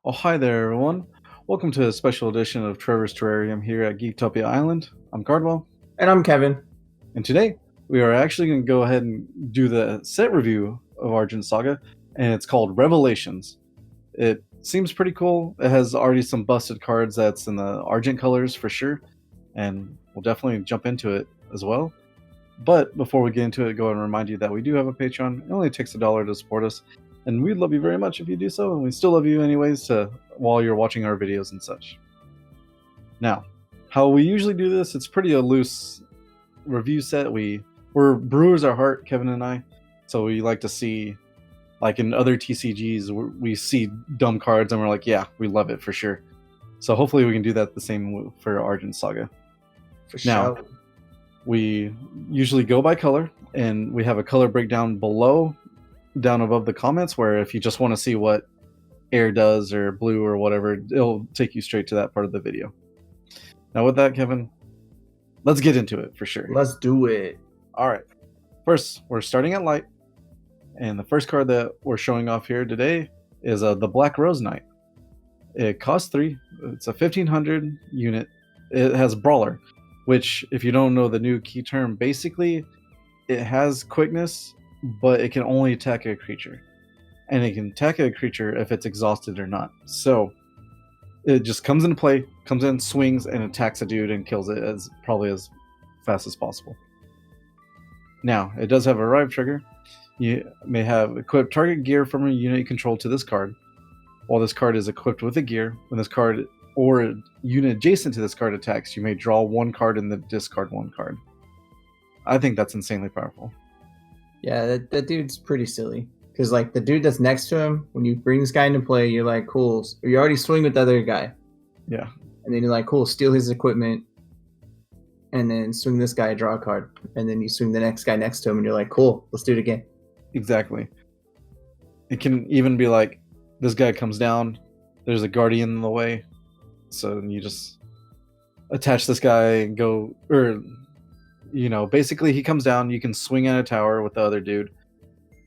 Oh, hi there, everyone. Welcome to a special edition of Trevor's Terrarium here at Geektopia Island. I'm Cardwell, And I'm Kevin. and today we are actually going to go ahead and do the set review of Argent Saga, and it's called Revelations. It seems pretty cool. It has already some busted cards that's in the Argent colors for sure, and we'll definitely jump into it as well. But before we get into it, go ahead and remind you that we do have a Patreon. It only takes $1 to support us, and we'd love you very much if you do so, and we still love you anyways while you're watching our videos and such. Now, how we usually do this, it's pretty a loose review set. We're brewers at heart, Kevin and I, so we like to see, like in other TCGs, we see dumb cards and we're like, yeah, we love it for sure. So hopefully we can do that the same for Argent Saga. For Now, sure. we usually go by color, and we have a color breakdown below, down above the comments, where if you just want to see what air does or blue or whatever, it'll take you straight to that part of the video. Now with that, Kevin, let's get into it for sure. Let's do it. All right. First, we're starting at light, and the first card that we're showing off here today is the Black Rose Knight. It costs 3. It's a 1500 unit. It has Brawler, which, if you don't know the new key term, basically it has quickness, but it can only attack a creature. And it can attack a creature if it's exhausted or not. So it just comes into play, comes in, swings, and attacks a dude and kills it probably as fast as possible. Now, it does have a arrive trigger. You may have equipped target gear from a unit you control to this card. While this card is equipped with a gear, when this card or a unit adjacent to this card attacks, you may draw 1 card and then discard 1 card. I think that's insanely powerful. Yeah, that dude's pretty silly. Because, like, the dude that's next to him, when you bring this guy into play, you're like, cool. You already swing with the other guy. Yeah. And then you're like, cool, steal his equipment. And then swing this guy, draw a card. And then you swing the next guy next to him, and you're like, cool, let's do it again. Exactly. It can even be like, this guy comes down, there's a guardian in the way, so you just attach this guy and go, or, basically he comes down, you can swing at a tower with the other dude.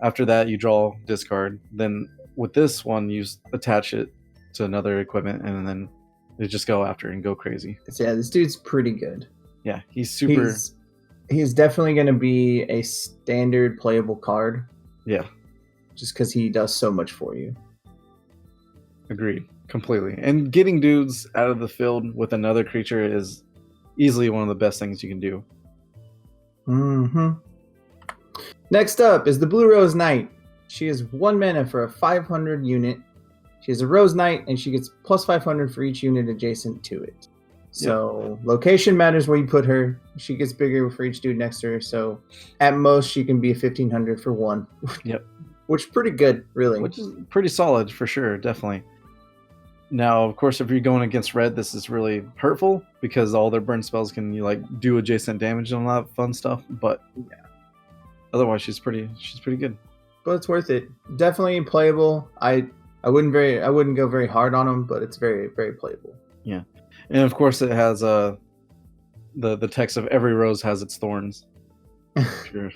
After that, you draw, discard. Then with this one, you attach it to another equipment, and then they just go after and go crazy. So yeah, this dude's pretty good. Yeah, he's super. He's definitely going to be a standard playable card. Yeah. Just because he does so much for you. Agreed. Completely. And getting dudes out of the field with another creature is easily one of the best things you can do. Mm-hmm. Next up is the Blue Rose Knight. She is 1 mana for a 500 unit. She is a Rose Knight, and she gets plus 500 for each unit adjacent to it. So location matters where you put her. She gets bigger for each dude next to her. So at most, she can be a 1500 for 1. Yep. Which is pretty good, really. Which is pretty solid for sure, definitely. Now, of course, if you're going against red, this is really hurtful because all their burn spells can do adjacent damage and all that fun stuff. But yeah, otherwise, she's pretty good. But it's worth it. Definitely playable. I wouldn't go very hard on them, but it's very, very playable. Yeah, and of course, it has the text of every rose has its thorns. If you're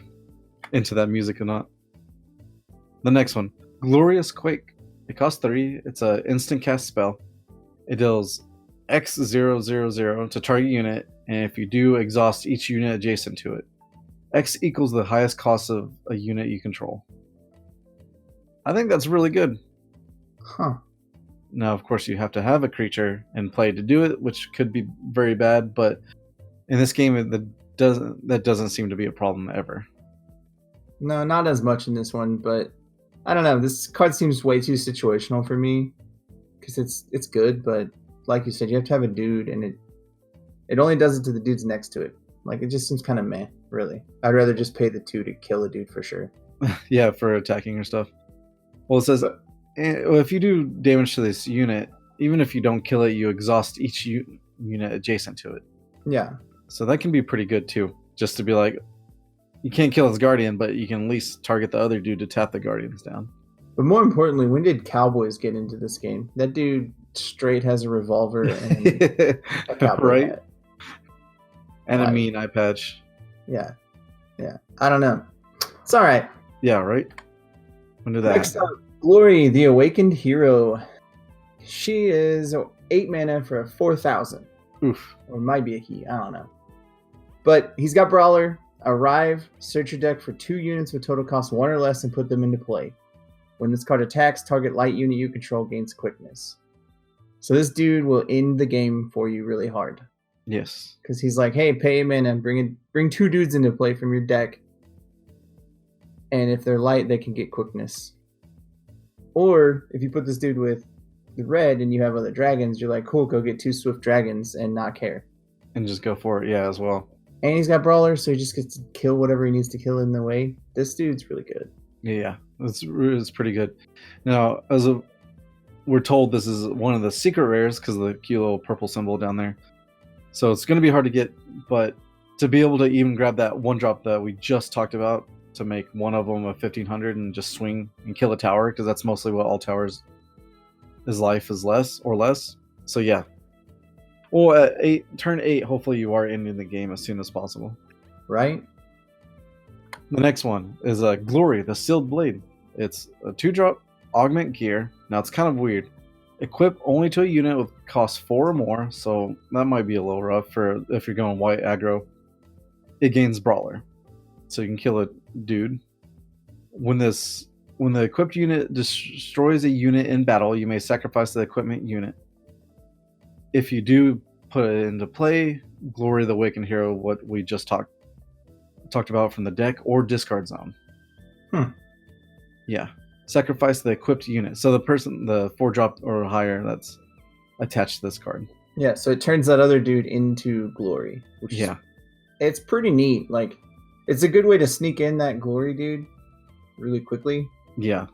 into that music or not. The next one, Glorious Quake. It costs 3. It's an instant cast spell. It deals X000 to target unit, and if you do, exhaust each unit adjacent to it. X equals the highest cost of a unit you control. I think that's really good. Huh. Now, of course, you have to have a creature in play to do it, which could be very bad, but in this game, that doesn't seem to be a problem ever. No, not as much in this one, but I don't know. This card seems way too situational for me because it's good, but like you said, you have to have a dude, and it only does it to the dudes next to it. Like, it just seems kind of meh, really. I'd rather just pay the 2 to kill a dude for sure. Yeah, for attacking or stuff. Well, it says if you do damage to this unit, even if you don't kill it, you exhaust each unit adjacent to it. Yeah. So that can be pretty good too. Just to be like, you can't kill his guardian, but you can at least target the other dude to tap the guardians down. But more importantly, when did Cowboys get into this game? That dude straight has a revolver and a cowboy right? hat. And a mean eye patch. Yeah. I don't know. It's all right. Yeah, right? When did that Next happen? up, Glory, the Awakened Hero. She is 8 mana for a 4,000. Oof. Or it might be a he, I don't know. But he's got Brawler. Arrive, search your deck for 2 units with total cost 1 or less and put them into play. When this card attacks, target light unit you control gains quickness. So this dude will end the game for you really hard. Yes. Because he's like, hey, pay him in and bring 2 dudes into play from your deck. And if they're light, they can get quickness. Or if you put this dude with the red and you have other dragons, you're like, cool, go get 2 swift dragons and not care. And just go for it, yeah, as well. And he's got Brawler, so he just gets to kill whatever he needs to kill in the way. This dude's really good. Yeah, it's pretty good. Now, we're told this is one of the secret rares because of the cute little purple symbol down there. So it's going to be hard to get, but to be able to even grab that 1-drop that we just talked about to make one of them a 1500 and just swing and kill a tower, because that's mostly what all towers is life is less. So yeah. Well, at turn 8, hopefully you are ending the game as soon as possible. Right? The next one is Glory, the Sealed Blade. It's a 2-drop augment gear. Now it's kind of weird. Equip only to a unit with cost 4 or more, so that might be a little rough for if you're going white aggro. It gains Brawler, so you can kill a dude. When the equipped unit destroys a unit in battle, you may sacrifice the equipment unit. If you do put it into play, Glory the Awakened Hero, what we just talked about from the deck, or discard zone. Yeah. Sacrifice the equipped unit. So the 4-drop or higher that's attached to this card. Yeah, so it turns that other dude into Glory. Which is, it's pretty neat. Like, it's a good way to sneak in that Glory dude really quickly. Yeah.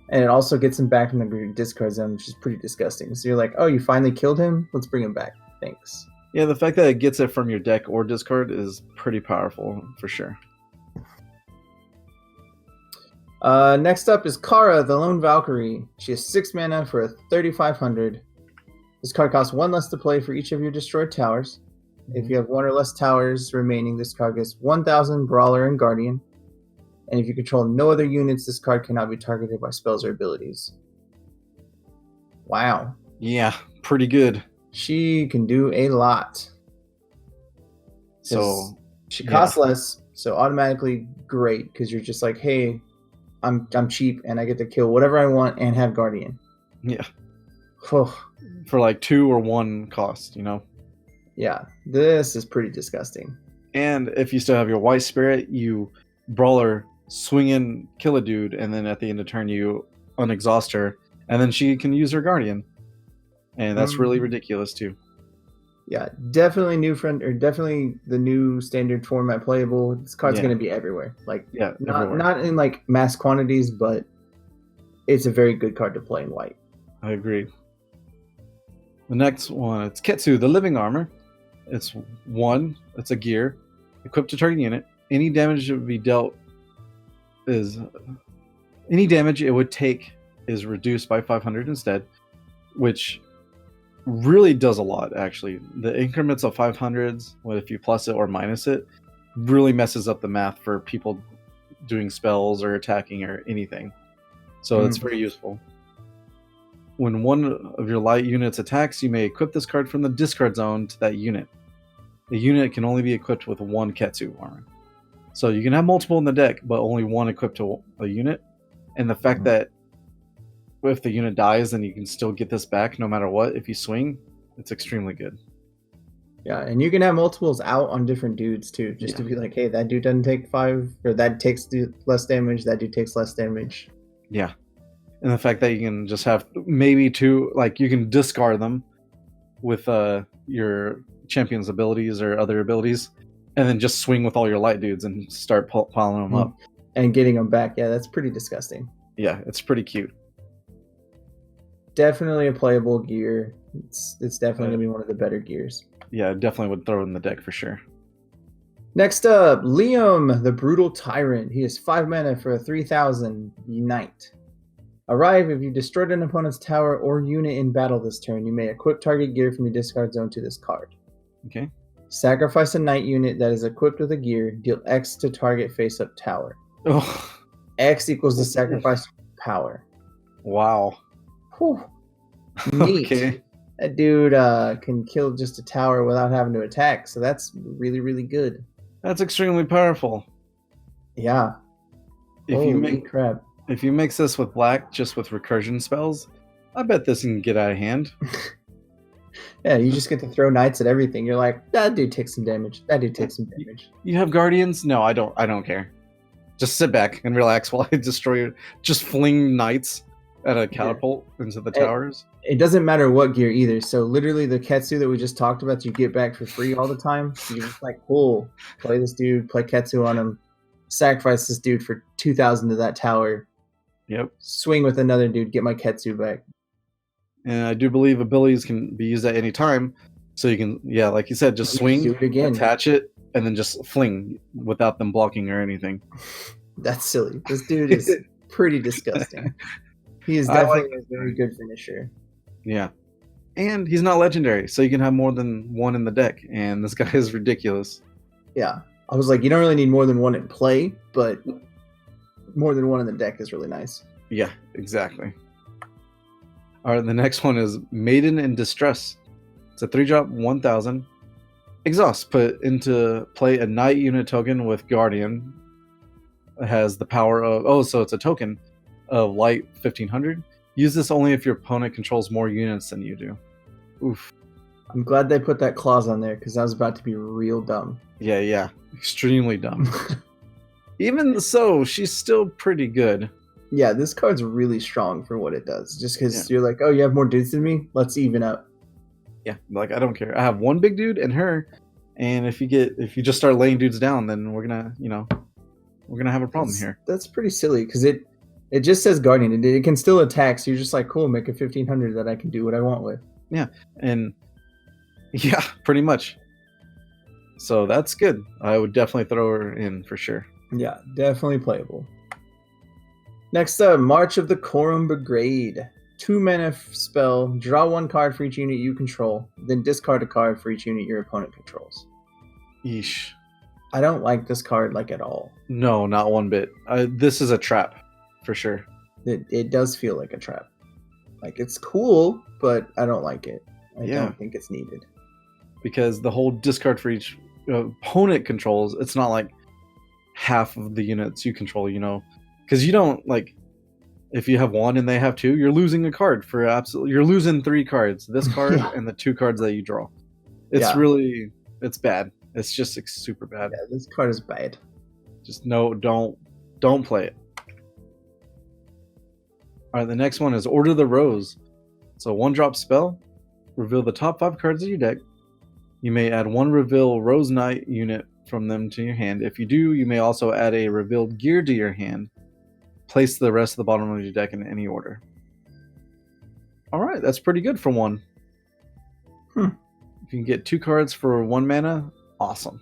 And it also gets him back from the discard zone, which is pretty disgusting. So you're like, oh, you finally killed him? Let's bring him back. Thanks. Yeah, the fact that it gets it from your deck or discard is pretty powerful, for sure. Next up is Kara, the Lone Valkyrie. She has 6 mana for a 3,500. This card costs 1 less to play for each of your destroyed towers. If you have 1 or less towers remaining, this card gets 1,000 Brawler and Guardian. And if you control no other units, this card cannot be targeted by spells or abilities. Wow. Yeah, pretty good. She can do a lot. So she costs less, so automatically great, because you're just like, hey, I'm cheap and I get to kill whatever I want and have Guardian. Yeah. For like 2 or 1 cost, you know? Yeah, this is pretty disgusting. And if you still have your White Spirit, you Brawler, swing in, kill a dude, and then at the end of turn you unexhaust her, and then she can use her Guardian. And that's really ridiculous too. Yeah, definitely definitely the new standard format playable. This card's going to be everywhere. Like, not in like mass quantities, but it's a very good card to play in white. I agree. The next one, it's Ketsu, the Living Armor. It's a gear, equipped to target unit. Any damage it would take is reduced by 500 instead, which really does a lot, actually. The increments of 500s, if you plus it or minus it, really messes up the math for people doing spells or attacking or anything. So it's very useful. When one of your light units attacks, you may equip this card from the discard zone to that unit. The unit can only be equipped with 1 Ketsu armor. So you can have multiple in the deck, but only 1 equipped to a unit. And the fact that if the unit dies, then you can still get this back no matter what. If you swing, it's extremely good. Yeah, and you can have multiples out on different dudes too, just to be like, hey, that dude doesn't take 5, or that takes less damage, that dude takes less damage. Yeah. And the fact that you can just have maybe 2, like you can discard them with your champion's abilities or other abilities, and then just swing with all your light dudes and start piling them up. And getting them back. Yeah, that's pretty disgusting. Yeah, it's pretty cute. Definitely a playable gear. It's definitely going to be one of the better gears. Yeah, definitely would throw it in the deck for sure. Next up, Liam, the Brutal Tyrant. He has 5 mana for a 3,000 Unite. Arrive, if you destroyed an opponent's tower or unit in battle this turn, you may equip target gear from your discard zone to this card. Okay. Sacrifice a knight unit that is equipped with a gear. Deal X to target face-up tower. Oh. X equals the sacrifice power. Wow. Whew. Neat. Okay. That dude can kill just a tower without having to attack, so that's really, really good. That's extremely powerful. Yeah. If you Holy make crap. if you mix this with black just with recursion spells, I bet this can get out of hand. Yeah, you just get to throw knights at everything. You're like, that dude takes some damage. That dude takes some damage. You have guardians? No, I don't care. Just sit back and relax while I destroy it. Just fling knights at a catapult into the towers. It doesn't matter what gear either. So literally the Ketsu that we just talked about, you get back for free all the time. So you're just like, cool, play this dude, play Ketsu on him, sacrifice this dude for 2,000 to that tower. Yep. Swing with another dude, get my Ketsu back. And I do believe abilities can be used at any time. So you can, yeah, like you said, just swing, do it again. attach it, and then just fling without them blocking or anything. That's silly. This dude is pretty disgusting. He is definitely a very good finisher. Yeah. And he's not legendary, so you can have more than one in the deck. And this guy is ridiculous. Yeah. I was like, you don't really need more than one in play, but more than one in the deck is really nice. Yeah, exactly. All right, the next one is Maiden in Distress. It's a 3-drop, 1,000. Exhaust. Put into play a knight unit token with Guardian. It has the power of... so it's a token of light 1,500. Use this only if your opponent controls more units than you do. Oof. I'm glad they put that clause on there, because that was about to be real dumb. Yeah. Extremely dumb. Even so, she's still pretty good. Yeah, this card's really strong for what it does. Just because you're like, oh, you have more dudes than me? Let's even up. Yeah, like I don't care. I have one big dude and her, and if you just start laying dudes down, then we're gonna have a problem here. That's pretty silly because it just says Guardian. It can still attack, so you're just like, cool, make a 1,500 that I can do what I want with. Yeah, and yeah, pretty much. So that's good. I would definitely throw her in for sure. Yeah, definitely playable. Next up, March of the Corum Brigade. 2 mana spell, draw 1 card for each unit you control, then discard a card for each unit your opponent controls. Yeesh. I don't like this card like at all. No, not one bit. This is a trap, for sure. It does feel like a trap. Like, it's cool, but I don't like it. I don't think it's needed. Because the whole discard for each opponent controls, it's not like half of the units you control, Because you don't, like, if you have 1 and they have 2, you're losing a card for you're losing 3 cards. This card and the 2 cards that you draw. It's really, it's bad. It's just super bad. Yeah, this card is bad. Just don't play it. All right, the next one is Order the Rose. It's a 1-drop spell. Reveal the top 5 cards of your deck. You may add 1 reveal Rose Knight unit from them to your hand. If you do, you may also add a revealed gear to your hand. Place the rest of the bottom of your deck in any order. All right, that's pretty good for 1. If you can get 2 cards for 1 mana, awesome.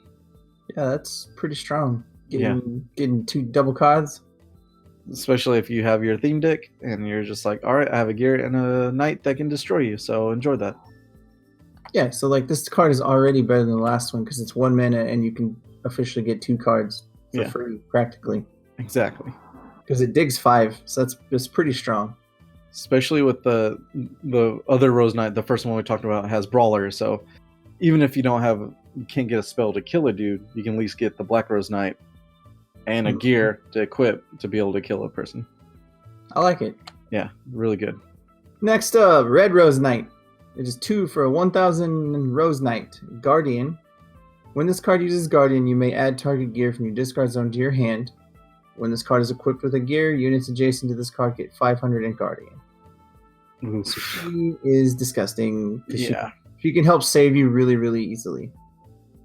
Yeah, that's pretty strong. Getting 2 double cards. Especially if you have your theme deck and you're just like, all right, I have a gear and a knight that can destroy you, so enjoy that. Yeah, so like this card is already better than the last one because it's 1 mana and you can officially get 2 cards for free, practically. Exactly. Because it digs 5, so that's pretty strong. Especially with the other Rose Knight, the first one we talked about has Brawler, so even if you can't get a spell to kill a dude, you can at least get the Black Rose Knight and a gear to equip to be able to kill a person. I like it. Yeah, really good. Next up, Red Rose Knight. It is 2 for a 1,000 Rose Knight. Guardian. When this card uses Guardian, you may add target gear from your discard zone to your hand. When this card is equipped with a gear, units adjacent to this card get 500 in Guardian. So she is disgusting. Yeah. She can help save you really, really easily.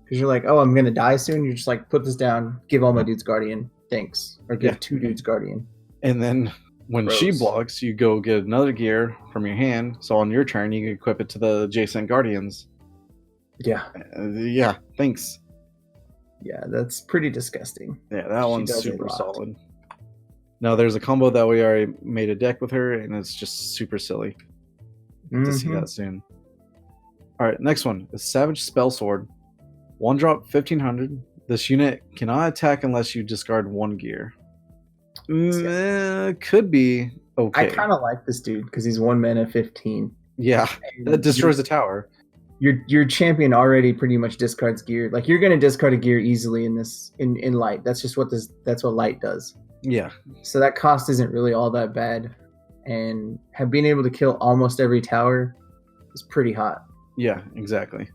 Because you're like, oh, I'm going to die soon. You're just like, put this down, give all my dudes Guardian. Thanks. Or give 2 dudes Guardian. And then when she blocks, you go get another gear from your hand. So on your turn, you can equip it to the adjacent Guardians. Yeah. Yeah, thanks. Yeah, that's pretty disgusting. Yeah, that one's super solid. Now, there's a combo that we already made a deck with her, and it's just super silly. To see that soon. All right, next one is Savage Spell Sword. 1-drop, 1,500. This unit cannot attack unless you discard 1 gear. Could be okay. I kind of like this dude because he's 1 mana, 15. Yeah, that destroys the tower. Your champion already pretty much discards gear. Like you're gonna discard a gear easily in light. That's just what light does. Yeah. So that cost isn't really all that bad, and being able to kill almost every tower is pretty hot. Yeah, exactly.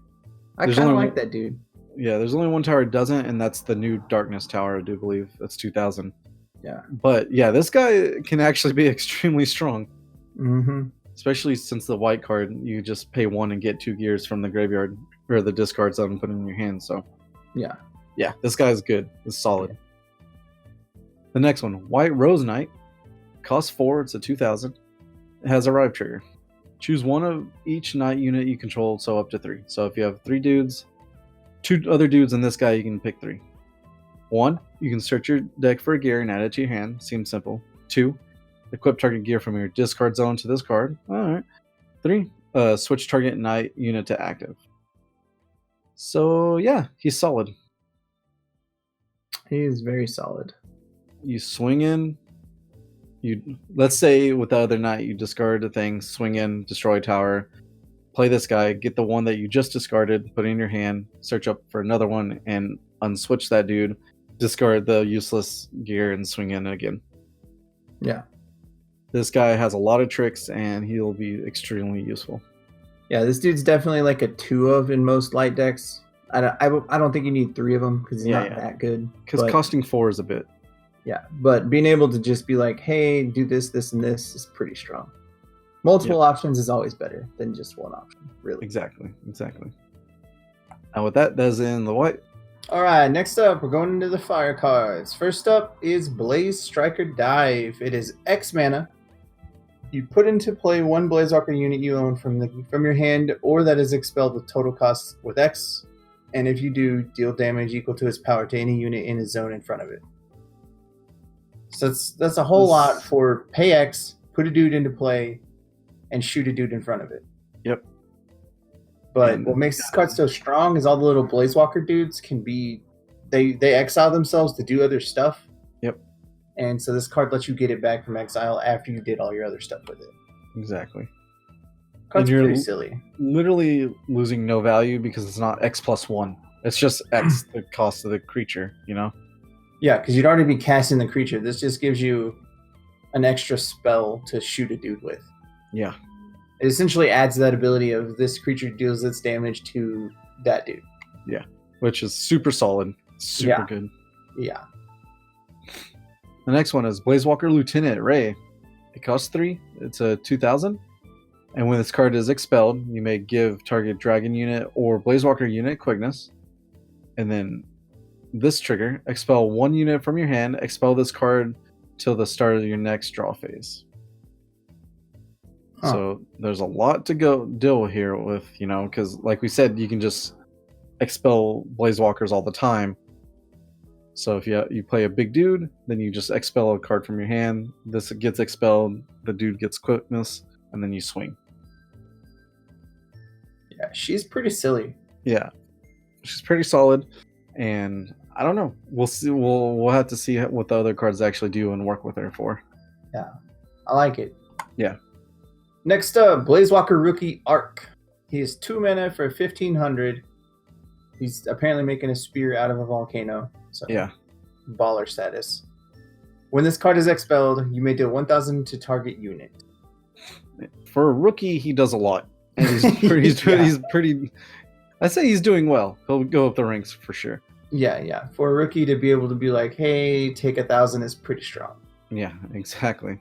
I kind of like that dude. Yeah, there's only one tower it doesn't, and that's the new Darkness Tower, I do believe. That's 2000. Yeah. But yeah, this guy can actually be extremely strong. Mm-hmm. Especially since the white card, you just pay 1 and get 2 gears from the graveyard or the discard zone and put it in your hand. So yeah, this guy's good. It's solid. The next one, White Rose Knight, costs 4. It's a 2000. It has a Rive trigger. Choose one of each knight unit you control, so up to 3. So if you have 3 dudes, 2 other dudes, and this guy, you can pick 3. 1, you can search your deck for a gear and add it to your hand. Seems simple. 2, equip target gear from your discard zone to this card. Alright. 3, switch target knight unit to active. So yeah, he's solid. He is very solid. You swing in. Let's say with the other knight, you discard a thing, swing in, destroy tower, play this guy, get the one that you just discarded, put it in your hand, search up for another one, and unswitch that dude, discard the useless gear, and swing in again. Yeah. This guy has a lot of tricks, and he'll be extremely useful. Yeah, this dude's definitely like a 2 of in most light decks. I don't think you need 3 of them because he's not that good. Because costing 4 is a bit. Yeah, but being able to just be like, hey, do this, this, and this is pretty strong. Multiple options is always better than just one option, really. Exactly. And with that, that's in the white. All right, next up, we're going into the fire cards. First up is Blaze Striker Dive. It is X mana. You put into play 1 Blazewalker unit you own from your hand, or that is expelled with total cost with X. And if you do, deal damage equal to its power to any unit in its zone in front of it. So that's a whole lot for pay X, put a dude into play, and shoot a dude in front of it. Yep. But what makes this card so strong is all the little Blazewalker dudes can be... They exile themselves to do other stuff. Yep. And so this card lets you get it back from exile after you did all your other stuff with it. Exactly. Card's pretty silly. Literally losing no value because it's not X plus 1. It's just X, the cost of the creature, you know? Yeah, because you'd already be casting the creature. This just gives you an extra spell to shoot a dude with. Yeah. It essentially adds that ability of this creature deals its damage to that dude. Yeah, which is super solid. Super good. Yeah. The next one is Blazewalker Lieutenant Ray. It costs 3. It's a 2000. And when this card is expelled, you may give target dragon unit or Blazewalker unit quickness. And then this trigger, expel 1 unit from your hand, expel this card till the start of your next draw phase. So there's a lot to deal here with, you know, because like we said, you can just expel Blazewalkers all the time. So if you play a big dude, then you just expel a card from your hand. This gets expelled, the dude gets quickness, and then you swing. Yeah, she's pretty silly. Yeah, she's pretty solid, and I don't know. We'll see. We'll have to see what the other cards actually do and work with her for. Yeah, I like it. Yeah. Next up, Blazewalker Rookie Arc. He is 2 mana for 1500. He's apparently making a spear out of a volcano. So yeah, baller status. When this card is expelled, you may deal 1000 to target unit. For a rookie, he does a lot. And he's pretty. I'd say he's doing well. He'll go up the ranks for sure. Yeah. For a rookie to be able to be like, hey, take 1000 is pretty strong. Yeah, exactly.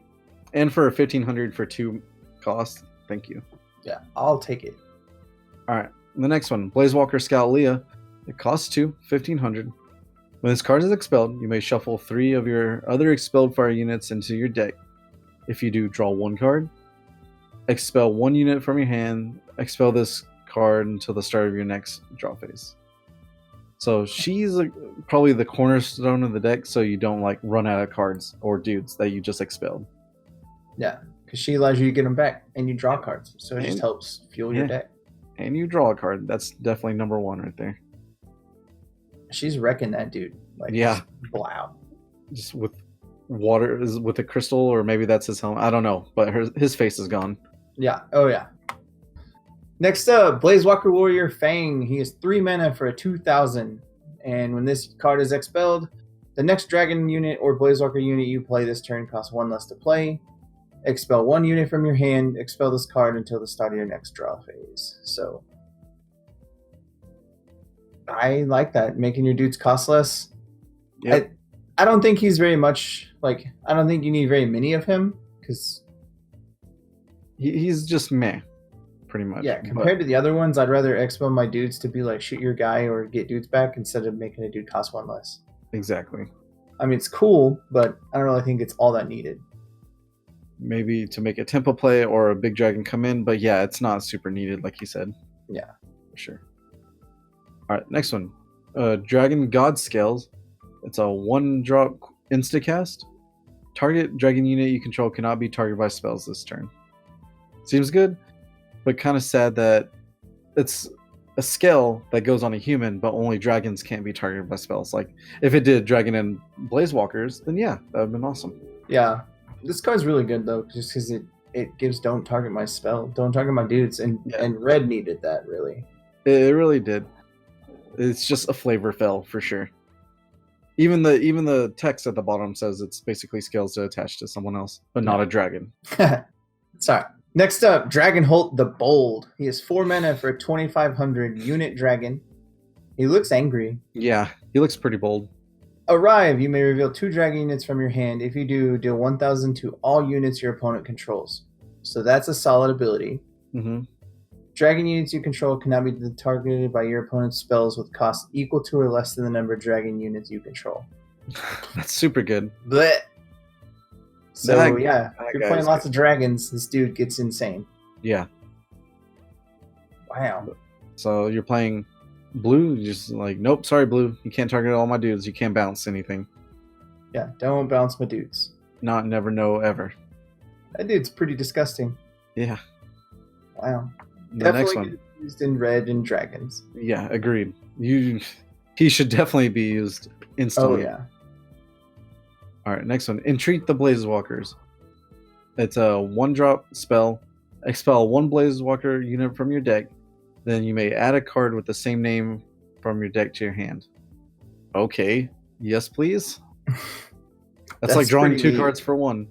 And for a 1500 for 2 cost, thank you. Yeah, I'll take it. All right, the next one, Blazewalker Scout Leah. It costs 2, 1500. When this card is expelled, you may shuffle 3 of your other expelled fire units into your deck. If you do, draw 1 card. Expel 1 unit from your hand. Expel this card until the start of your next draw phase. So she's probably the cornerstone of the deck, so you don't like run out of cards or dudes that you just expelled. Yeah, because she allows you to get them back, and you draw cards, so it just helps fuel your deck. And you draw a card. That's definitely number 1 right there. She's wrecking that dude. Like, yeah. Wow. Just with water, with a crystal, or maybe that's his helmet. I don't know, but his face is gone. Yeah. Oh, yeah. Next up, Blazewalker Warrior Fang. He is 3 mana for a 2,000. And when this card is expelled, the next dragon unit or Blazewalker unit you play this turn costs 1 less to play. Expel 1 unit from your hand. Expel this card until the start of your next draw phase. So, I like that. Making your dudes cost less. Yep. I don't think he's very much, like, I don't think you need very many of him, because... He's just meh, pretty much. Yeah, compared to the other ones, I'd rather expel my dudes to be like, shoot your guy or get dudes back instead of making a dude cost 1 less. Exactly. I mean, it's cool, but I don't really think it's all that needed. Maybe to make a tempo play or a big dragon come in, but yeah, it's not super needed, like you said. Yeah. For sure. Alright, next one. Dragon God Scales. It's a 1-drop instacast. Target dragon unit you control cannot be targeted by spells this turn. Seems good, but kind of sad that it's a scale that goes on a human, but only dragons can't be targeted by spells. Like, if it did dragon and blazewalkers, then yeah, that would have been awesome. Yeah. This card's really good, though, just because it gives don't target my spell, don't target my dudes, and red needed that, really. It really did. It's just a flavor fell, for sure. Even the text at the bottom says it's basically scales to attach to someone else, but not a dragon. Sorry. Next up, Dragonholt the Bold. He has 4 mana for a 2,500 unit dragon. He looks angry. Yeah, he looks pretty bold. Arrive, you may reveal 2 dragon units from your hand. If you do, deal 1,000 to all units your opponent controls. So that's a solid ability. Mm-hmm. Dragon units you control cannot be targeted by your opponent's spells with cost equal to or less than the number of dragon units you control. That's super good. Blech. So That if you're playing lots of dragons, this dude gets insane. Yeah. Wow. So you're playing blue, you're just like, nope, sorry, blue. You can't target all my dudes. You can't bounce anything. Yeah, don't bounce my dudes. Not, never, no, ever. That dude's pretty disgusting. Yeah. Wow. The Definitely next one. Used in red and dragons. Yeah, agreed. He should definitely be used instantly. Oh, yeah. Alright, next one. Entreat the Blazewalkers. It's a 1-drop spell. Expel 1 Blazewalker unit from your deck. Then you may add a card with the same name from your deck to your hand. Okay. Yes, please. That's like drawing 2 cards for 1.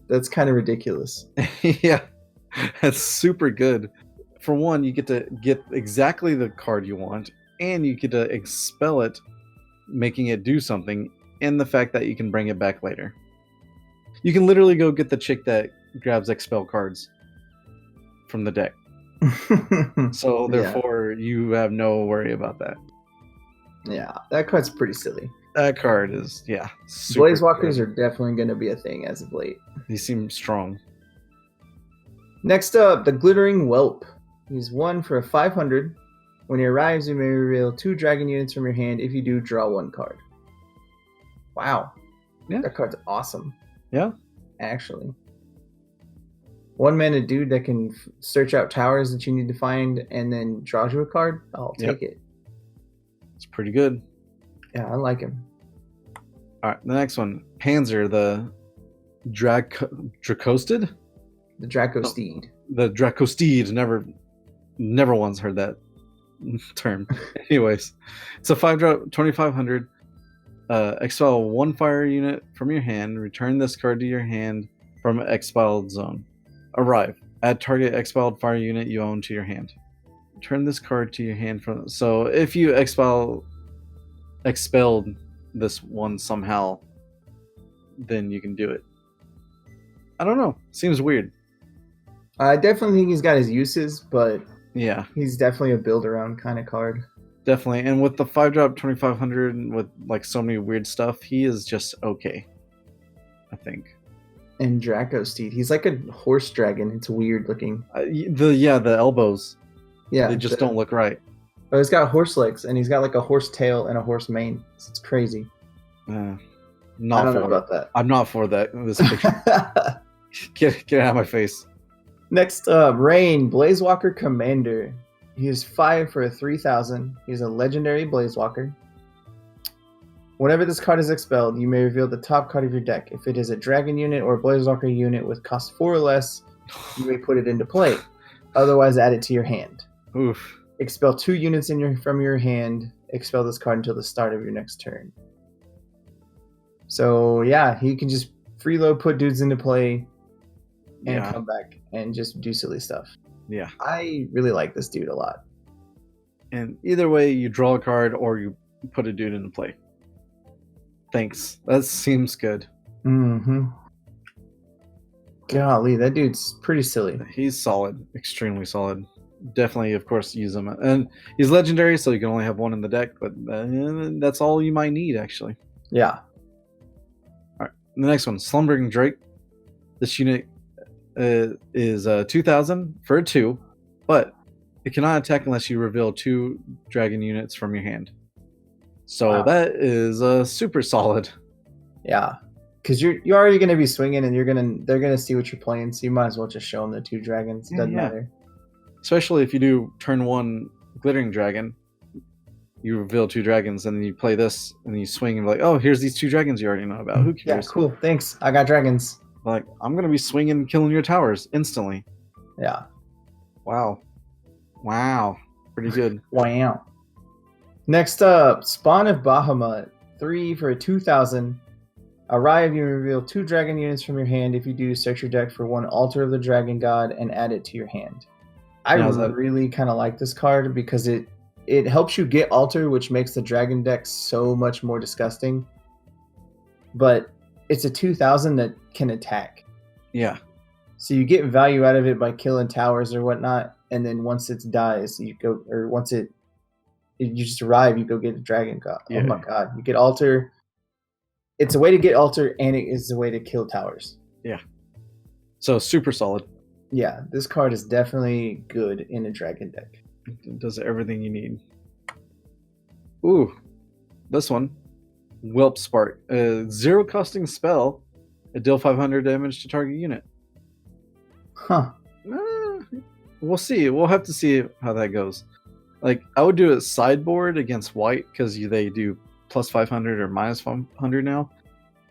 That's kind of ridiculous. Yeah. That's super good. For 1, you get to get exactly the card you want, and you get to expel it, making it do something, and the fact that you can bring it back later. You can literally go get the chick that grabs expel cards from the deck. So therefore, you have no worry about that. Yeah, that card's pretty silly. That card is, super Blazewalkers good. are definitely going to be a thing as of late. He seems strong. Next up, the Glittering Whelp. He's 1 for a 500. When he arrives, you may reveal 2 dragon units from your hand. If you do, draw 1 card. Wow. Yeah. That card's awesome. Yeah. Actually. 1 mana dude that can search out towers that you need to find and then draws you a card. I'll take it. It's pretty good. Yeah, I like him. Alright, the next one. Panzer, the Dracosted? The Draco Steed. The Dracosteed. Never once heard that term. Anyways, it's a 5-drop, 2,500. Expel 1 fire unit from your hand. Return this card to your hand from expelled zone. Arrive. Add target expelled fire unit you own to your hand. Return this card to your hand from. So if you expelled this one somehow, then you can do it. I don't know. Seems weird. I definitely think he's got his uses, but yeah, he's definitely a build around kind of card. Definitely. And with the 5-drop 2,500 with like so many weird stuff, he is just okay, I think. And Draco Steed, he's like a horse dragon. It's weird looking. The elbows. Yeah, they just don't look right. Oh, he's got horse legs, and he's got like a horse tail and a horse mane. It's crazy. I don't know about that. I'm not for that. This picture. Get out of my face. Next up, Rain, Blazewalker Commander. He is 5 for a 3,000. He's a legendary Blazewalker. Whenever this card is expelled, you may reveal the top card of your deck. If it is a dragon unit or a Blazewalker unit with cost 4 or less, you may put it into play. Otherwise, add it to your hand. Oof. Expel 2 units from your hand. Expel this card until the start of your next turn. So yeah, he can just freeload, put dudes into play, and come back and just do silly stuff. Yeah. I really like this dude a lot. And either way, you draw a card or you put a dude into play. Thanks. That seems good. Mm-hmm. Golly, that dude's pretty silly. He's solid. Extremely solid. Definitely, of course, use him. And he's legendary, so you can only have one in the deck, but that's all you might need, actually. Yeah. Alright, the next one, Slumbering Drake. This unit is 2,000 for a 2, but it cannot attack unless you reveal 2 dragon units from your hand. So that is super solid. Yeah, because you're already going to be swinging, and they're gonna see what you're playing, so you might as well just show them the 2 dragons. It doesn't matter. Especially if you do turn 1 Glittering Dragon, you reveal 2 dragons, and then you play this, and you swing, and be like, oh, here's these 2 dragons you already know about. Who cares? Yeah, cool. Thanks. I got dragons. Like, I'm gonna be swinging and killing your towers instantly. Yeah. Wow. Pretty good. Wow. Next up, Spawn of Bahamut. 3 for a 2,000. Arrive, you reveal 2 dragon units from your hand. If you do, search your deck for 1 Altar of the Dragon God and add it to your hand. I really kind of like this card because it helps you get Altar, which makes the dragon deck so much more disgusting. But it's a 2,000 that can attack. Yeah. So you get value out of it by killing towers or whatnot, and then once it dies, you just arrive, you go get a dragon god. Yeah. Oh my god, you get Altar. It's a way to get Altar, and it is a way to kill towers. Yeah. So super solid. Yeah, this card is definitely good in a dragon deck. It does everything you need. Ooh, this one. Whelp Spark. 0 costing spell. It deal 500 damage to target unit. Huh. We'll see. We'll have to see how that goes. Like, I would do it sideboard against white because they do plus 500 or minus 500 now.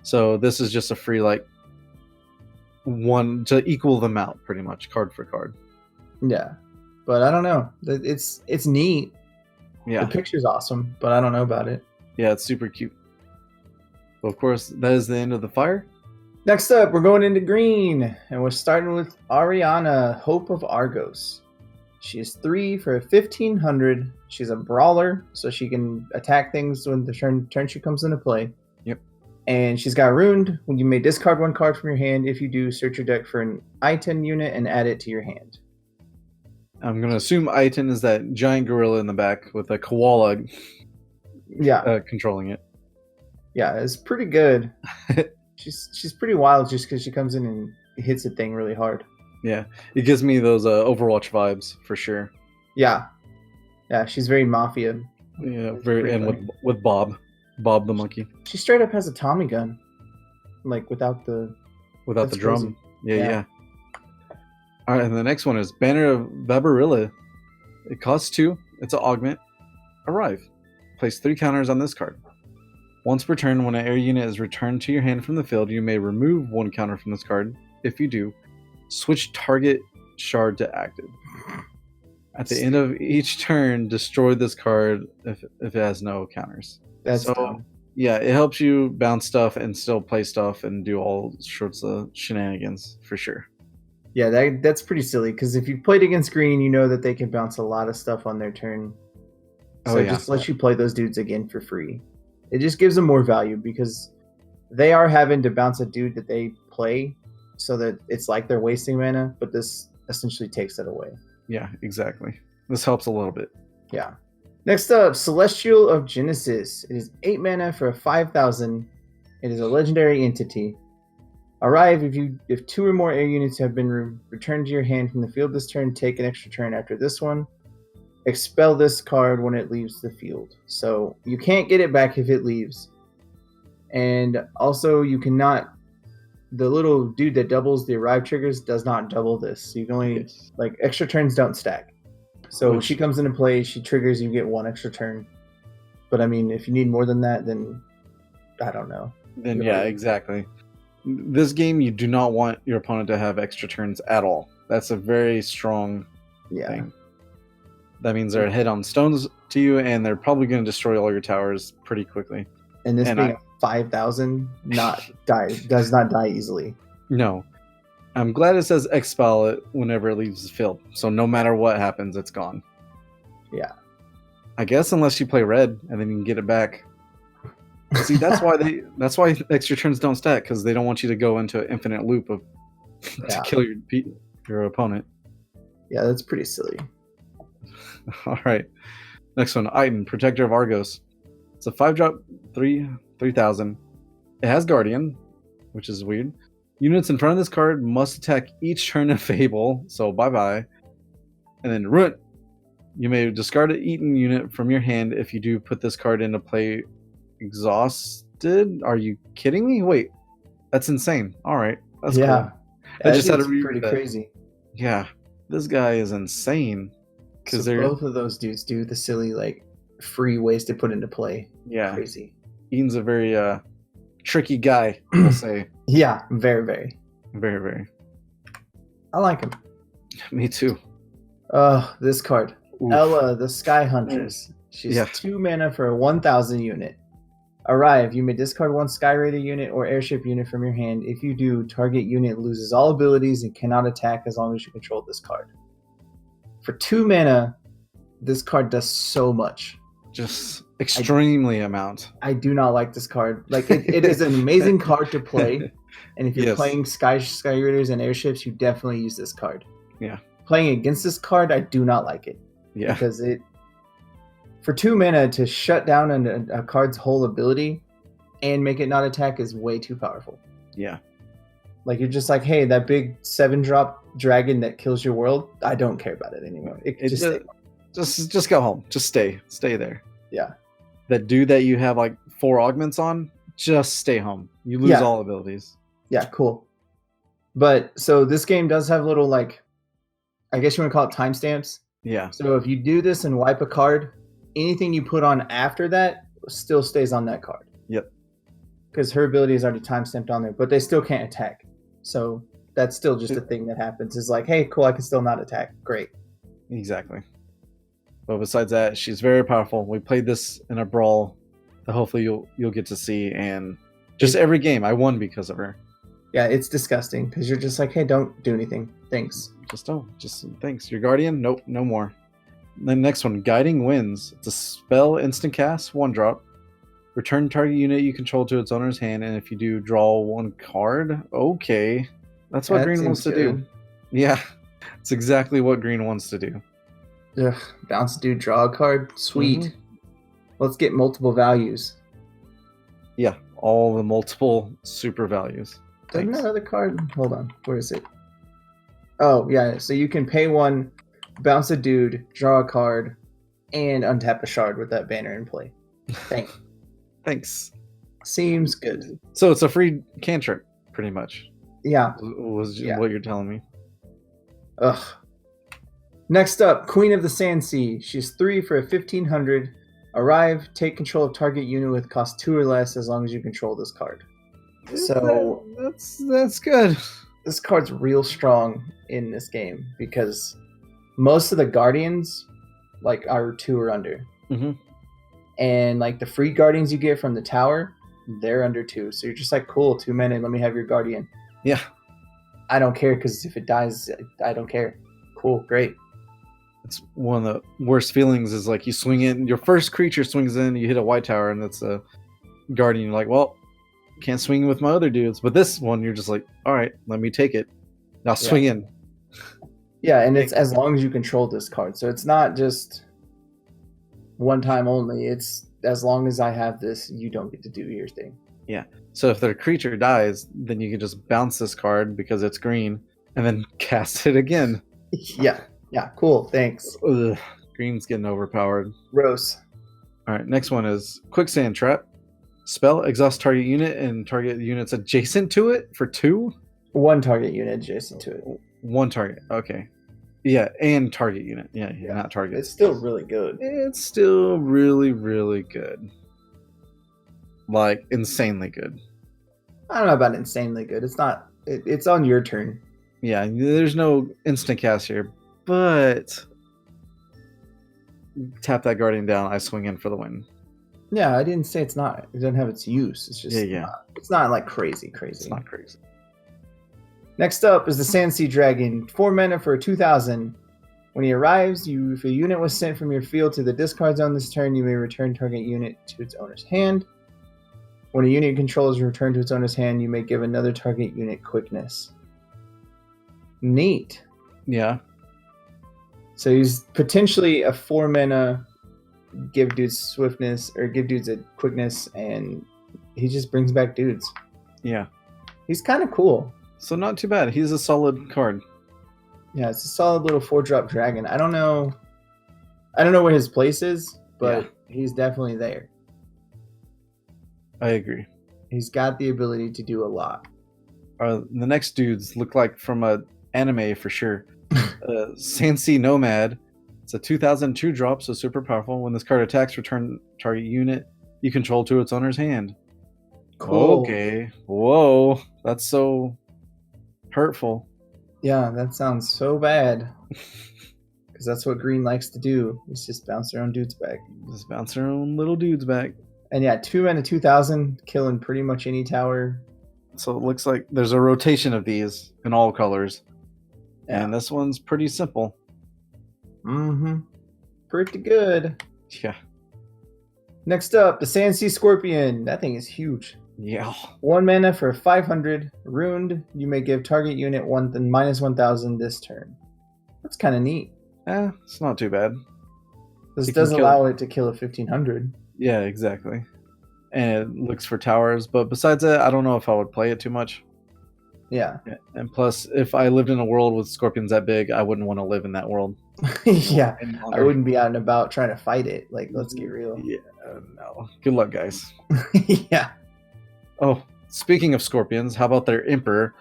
So this is just a free, like, one to equal them out, pretty much, card for card. Yeah. But I don't know. It's neat. Yeah. The picture's awesome, but I don't know about it. Yeah, it's super cute. Well, of course, that is the end of the fire. Next up, we're going into green, and we're starting with Ariana, Hope of Argos. She is 3 for 1,500. She's a brawler, so she can attack things when the turn she comes into play. Yep. And she's got Ruined. When you may discard 1 card from your hand, if you do, search your deck for an I-10 unit and add it to your hand. I'm going to assume I-10 is that giant gorilla in the back with a koala controlling it. Yeah, it's pretty good. She's pretty wild just because she comes in and hits a thing really hard. Yeah, it gives me those Overwatch vibes for sure. Yeah, she's very mafia. Yeah, and with Bob the monkey. She straight up has a Tommy gun, like without the drum. Yeah. All right, and the next one is Banner of Vabarilla. It costs 2. It's an augment. Arrive. Place 3 counters on this card. Once per turn, when an air unit is returned to your hand from the field, you may remove 1 counter from this card. If you do, switch target shard to active. At the end of each turn, destroy this card if it has no counters. That's dumb. Yeah, it helps you bounce stuff and still play stuff and do all sorts of shenanigans for sure. Yeah, that's pretty silly because if you played against green, you know that they can bounce a lot of stuff on their turn. So it just lets you play those dudes again for free. It just gives them more value because they are having to bounce a dude that they play so that it's like they're wasting mana, but this essentially takes it away. Yeah, exactly. This helps a little bit. Yeah. Next up, Celestial of Genesis. It is 8 mana for a 5,000. It is a legendary entity. Arrive if 2 or more air units have been returned to your hand from the field this turn, take an extra turn after this one. Expel this card when it leaves the field. So you can't get it back if it leaves. And also you cannot, the little dude that doubles the arrive triggers does not double this. So you can only, like, extra turns don't stack. So she comes into play, she triggers, you get 1 extra turn. But I mean, if you need more than that, then I don't know. Then exactly. This game, you do not want your opponent to have extra turns at all. That's a very strong Yeah. thing. That means they're head on stones to you, and they're probably going to destroy all your towers pretty quickly. And this And being 5,000, does not die easily. No. I'm glad it says expel it whenever it leaves the field. So no matter what happens, it's gone. Yeah. I guess unless you play red and then you can get it back. See, that's why extra turns don't stack, because they don't want you to go into an infinite loop of to kill your opponent. Yeah, that's pretty silly. All right. Next one, Iden, Protector of Argos. It's a 5-drop, 3,000. It has Guardian, which is weird. Units in front of this card must attack each turn of Fable, so bye-bye. And then Ruin. You may discard an Eaten unit from your hand if you do put this card into play exhausted. Are you kidding me? Wait, that's insane. All right, that's cool. Yeah, I just had to read pretty that. crazy. Yeah, this guy is insane. Because So both of those dudes do the silly, like, free ways to put into play. Yeah, Crazy. Eaton's a very tricky guy, we'll say. Yeah, very, very. Very, very. I like him. Me too. This card. Oof. Ella, the Sky Huntress. She's 2 mana for a 1,000 unit. Arrive. You may discard 1 Sky Raider unit or airship unit from your hand. If you do, target unit loses all abilities and cannot attack as long as you control this card. For 2 mana, this card does so much. Just extremely amount. I do not like this card. Like, it is an amazing card to play. And if you're playing Sky Raiders and airships, you definitely use this card. Yeah. Playing against this card, I do not like it. Yeah. Because for 2 mana to shut down a card's whole ability and make it not attack is way too powerful. Yeah. Like, you're just like, hey, that big 7-drop dragon that kills your world, I don't care about it anymore. Just go home. Just stay there. Yeah. That dude that you have like 4 augments on, just stay home. You lose all abilities. Yeah, cool. But so this game does have little, like, I guess you want to call it timestamps. Yeah. So if you do this and wipe a card, anything you put on after that still stays on that card. Yep. Because her ability is already timestamped on there, but they still can't attack. So that's still just a thing that happens. It's like, hey, cool, I can still not attack. Great. Exactly. But besides that, she's very powerful. We played this in a brawl that hopefully you'll get to see, and just every game I won because of her. Yeah, it's disgusting because you're just like, hey, don't do anything. Thanks. Just thanks. Your guardian? Nope, no more. The next one, Guiding Winds. It's a spell instant cast, 1-drop. Return target unit you control to its owner's hand, and if you do, draw 1 card. Okay. That's what green wants to do. Yeah. It's exactly what green wants to do. Ugh, bounce dude, draw a card. Sweet. Mm-hmm. Let's get multiple values. Yeah, all the multiple super values. Doesn't that other card? Hold on. Where is it? Oh, yeah. So you can pay 1, bounce a dude, draw a card, and untap a shard with that banner in play. Thanks. Seems good. So it's a free cantrip, pretty much. Yeah. Was what you're telling me. Ugh. Next up, Queen of the Sandsea. She's 3 for a 1,500. Arrive, take control of target unit with cost 2 or less as long as you control this card. So that's good. This card's real strong in this game because most of the guardians like are 2 or under. Mm-hmm. And like the free guardians you get from the tower, they're under 2. So you're just like, cool, 2 mana, let me have your guardian. Yeah. I don't care because if it dies, I don't care. Cool, great. It's one of the worst feelings is like you swing in, your first creature swings in, you hit a white tower, and it's a guardian. You're like, well, can't swing with my other dudes. But this one, you're just like, all right, let me take it. Now swing in. Yeah, and it's as long as you control this card. So it's not just one time only. It's as long as I have this, you don't get to do your thing. Yeah. So if the creature dies, then you can just bounce this card because it's green and then cast it again. Yeah. Yeah, cool. Thanks. Ugh, green's getting overpowered. Gross. All right, next one is Quicksand Trap. Spell, exhaust target unit and target units adjacent to it for 2. 1 target unit adjacent to it. 1 target. Okay. Yeah, and target unit. Yeah, not target. It's still really good. It's still really, really good. Like, insanely good. I don't know about insanely good. It's not. It's on your turn. Yeah, there's no instant cast here. But tap that Guardian down, I swing in for the win. Yeah, I didn't say it's not. It doesn't have its use. It's just it's not like crazy. It's not crazy. Next up is the Sandsea Dragon. 4 mana for 2,000. When he arrives, if a unit was sent from your field to the discard zone this turn, you may return target unit to its owner's hand. When a unit controls returned to its owner's hand, you may give another target unit quickness. Neat. Yeah. So he's potentially a 4 mana, give dudes swiftness, or give dudes a quickness, and he just brings back dudes. Yeah. He's kind of cool. So not too bad. He's a solid card. Yeah, it's a solid little 4-drop dragon. I don't know where his place is, but he's definitely there. I agree. He's got the ability to do a lot. The next dudes look like from a anime for sure. Sandsea Nomad. It's a 2,000 2-drop, so super powerful. When this card attacks, return target unit you control to its owner's hand. Cool. Okay. Whoa. That's so hurtful. Yeah, that sounds so bad. Because that's what green likes to do. Is just bounce their own dudes back. Just bounce their own little dudes back. And yeah, 2 mana 2,000, killing pretty much any tower. So it looks like there's a rotation of these in all colors. Yeah. And this one's pretty simple. Mm-hmm. Pretty good. Yeah. Next up, the Sandsea Scorpion. That thing is huge. Yeah. 1 mana for 500. Ruined. You may give target unit minus 1,000 this turn. That's kind of neat. It's not too bad. This does allow it to kill a 1,500. Yeah, exactly. And it looks for towers, but besides that, I don't know if I would play it too much. Yeah. And plus, if I lived in a world with scorpions that big, I wouldn't want to live in that world. Yeah, I wouldn't be out and about trying to fight it. Like, let's get real. Yeah, no. Good luck, guys. Yeah. Oh, speaking of scorpions, how about their Emperor?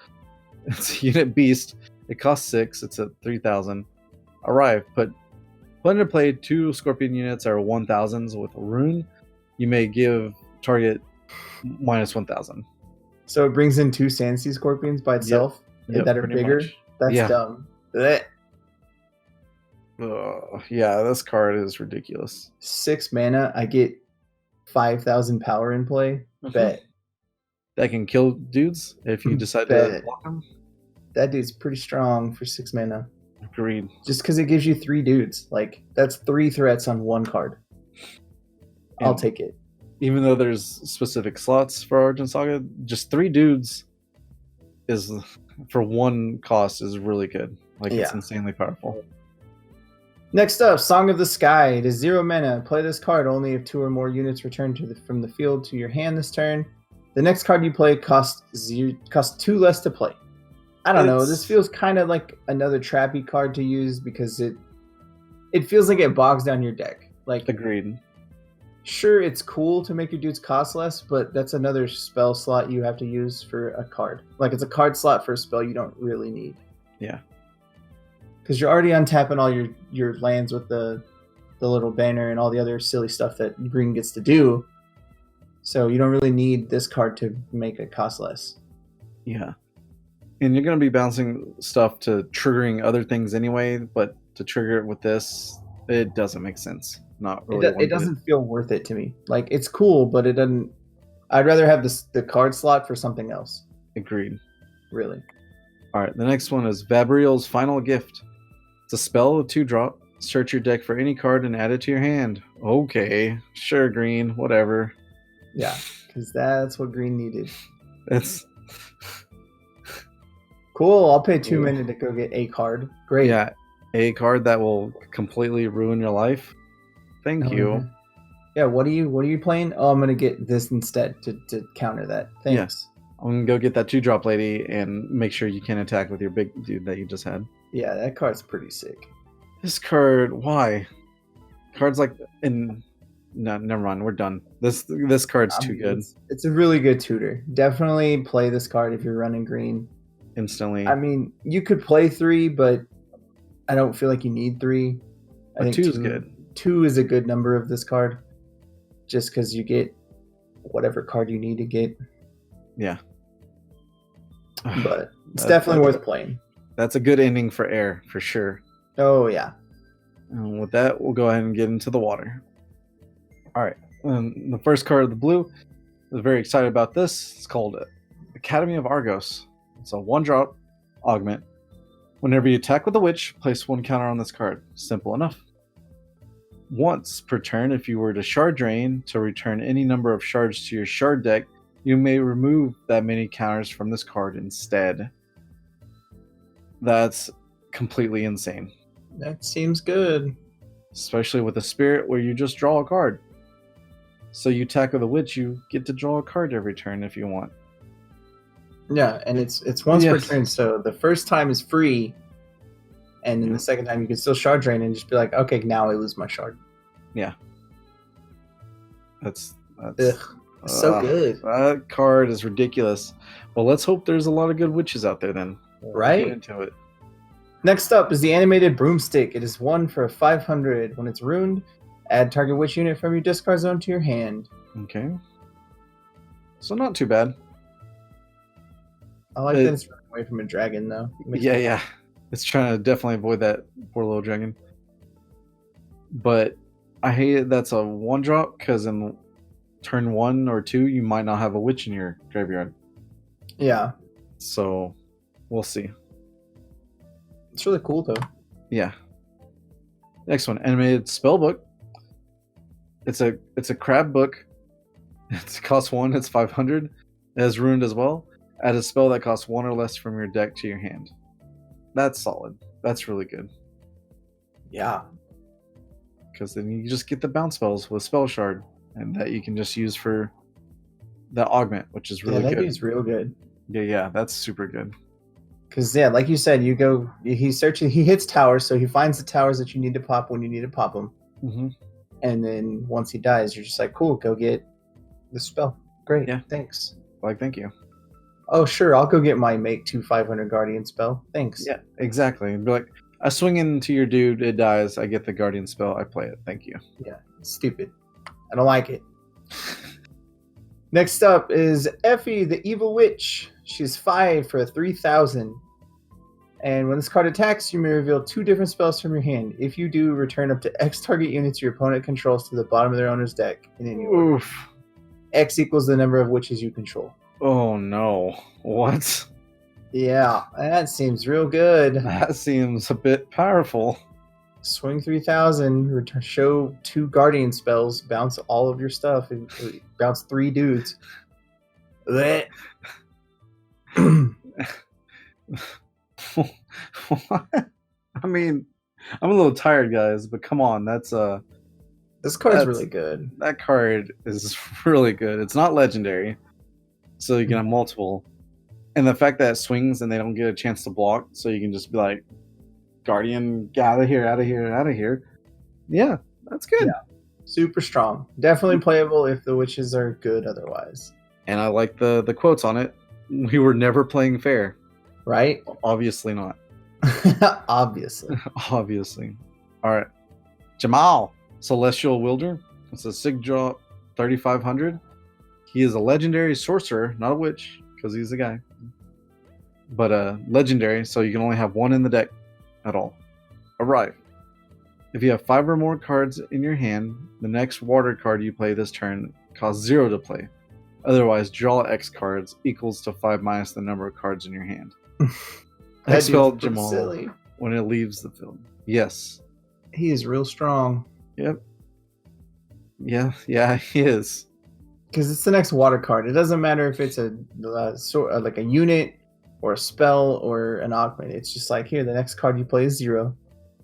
It's a unit beast. It costs 6. It's at 3,000. Arrive. Put into play 2 scorpion units are 1,000s with a rune. You may give target minus 1,000. So it brings in 2 Sandsea Scorpions by itself that are bigger? Much. That's dumb. Blech. Yeah, this card is ridiculous. 6 mana, I get 5,000 power in play. Bet. That can kill dudes if you decide to block them. That dude's pretty strong for 6 mana. Agreed. Just because it gives you 3 dudes. Like, that's 3 threats on 1 card. I'll take it. Even though there's specific slots for Argent Saga, just 3 dudes is, for 1 cost, is really good. Like, it's insanely powerful. Next up, Song of the Sky. It is 0 mana. Play this card only if 2 or more units return from the field to your hand this turn. The next card you play costs 2 less to play. I don't know. This feels kind of like another trappy card to use because it feels like it bogs down your deck. Like, agreed. Sure, it's cool to make your dudes cost less, but that's another spell slot you have to use for a card. Like, it's a card slot for a spell you don't really need. Yeah. Because you're already untapping all your lands with the little banner and all the other silly stuff that green gets to do. So you don't really need this card to make it cost less. Yeah. And you're going to be bouncing stuff to triggering other things anyway, but to trigger it with this, it doesn't make sense. Not really. It doesn't feel worth it to me. Like, it's cool, but it doesn't. I'd rather have the card slot for something else. Agreed. Really. All right. The next one is Vabriel's Final Gift. It's a spell with 2-drop. Search your deck for any card and add it to your hand. Okay. Sure, green. Whatever. Yeah, because that's what green needed. It's cool. I'll pay 2 mana to go get a card. Great. Yeah, a card that will completely ruin your life. Thank you. Yeah, what are you playing? Oh, I'm gonna get this instead to counter that. Thanks. Yes. I'm gonna go get that 2-drop lady and make sure you can attack with your big dude that you just had. Yeah, that card's pretty sick. This card, why? Cards like no, never mind. We're done. This card's too good. It's a really good tutor. Definitely play this card if you're running green. Instantly. I mean, you could play 3, but I don't feel like you need 3. I think 2 is good. 2 is a good number of this card. Just because you get whatever card you need to get. Yeah. But it's definitely worth playing. That's a good ending for Air, for sure. Oh, yeah. And with that, we'll go ahead and get into the water. All right. And the first card of the blue, I'm very excited about this. It's called Academy of Argos. It's a 1-drop augment. Whenever you attack with a witch, place 1 counter on this card. Simple enough. Once per turn, if you were to shard drain to return any number of shards to your shard deck, you may remove that many counters from this card instead. That's completely insane. That seems good. Especially with a spirit where you just draw a card. So you attack with a witch, you get to draw a card every turn if you want. Yeah, and it's once per turn, so the first time is free, and then the second time you can still shard drain and just be like, okay, now I lose my shard. Yeah. That's so good. That card is ridiculous. Well, let's hope there's a lot of good witches out there then. Right? Get into it. Next up is the animated broomstick. It is 1 for 500. When it's ruined, add target witch unit from your discard zone to your hand. Okay. So not too bad. I like that it's running away from a dragon, though. Yeah. It's trying to definitely avoid that poor little dragon. But I hate it that's a 1-drop, because in turn 1 or 2, you might not have a witch in your graveyard. Yeah. So, we'll see. It's really cool, though. Yeah. Next one, animated spellbook. It's a crab book. It costs 1. It's 500. It has ruined as well. Add a spell that costs 1 or less from your deck to your hand. That's solid. That's really good. Yeah. Because then you just get the bounce spells with Spell Shard, and that you can just use for the augment, which is really good. That is real good. Yeah, that's super good. Because, yeah, like you said, he hits towers, so he finds the towers that you need to pop when you need to pop them. Mm-hmm. And then once he dies, you're just like, cool, go get the spell. Great, yeah. Thanks. Thank you. Oh, sure, I'll go get my make 2 500 Guardian spell. Thanks. Yeah, exactly. Be like, I swing into your dude, it dies, I get the Guardian spell, I play it. Thank you. Yeah, it's stupid. I don't like it. Next up is Effie, the Evil Witch. She's 5 for 3,000. And when this card attacks, you may reveal 2 different spells from your hand. If you do, return up to X target units your opponent controls to the bottom of their owner's deck in any order. Oof. X equals the number of witches you control. Oh no. What? Yeah, that seems real good. That seems a bit powerful. Swing 3,000, show 2 Guardian spells, bounce all of your stuff, and bounce 3 dudes. What? I mean, I'm a little tired, guys, but come on, this card's really good. That card is really good. It's not legendary, so you can have multiple. And the fact that it swings and they don't get a chance to block, so you can just be like, Guardian, get out of here, out of here, out of here. Yeah, that's good. Yeah. Super strong. Definitely playable if the witches are good otherwise. And I like the quotes on it. We were never playing fair. Right? Obviously not. Obviously. Obviously. All right. Jamal, Celestial Wielder. It's a sig drop 3,500. He is a legendary sorcerer, not a witch, because he's a guy. But legendary, so you can only have 1 in the deck at all. Arrive. If you have 5 or more cards in your hand, the next water card you play this turn costs 0 to play. Otherwise, draw X cards equals to 5 minus the number of cards in your hand. Expel Jamal silly. When it leaves the field. Yes. He is real strong. Yep. Yeah, he is. Because it's the next water card. It doesn't matter if it's like a unit or a spell or an augment. It's just like, here, the next card you play is 0.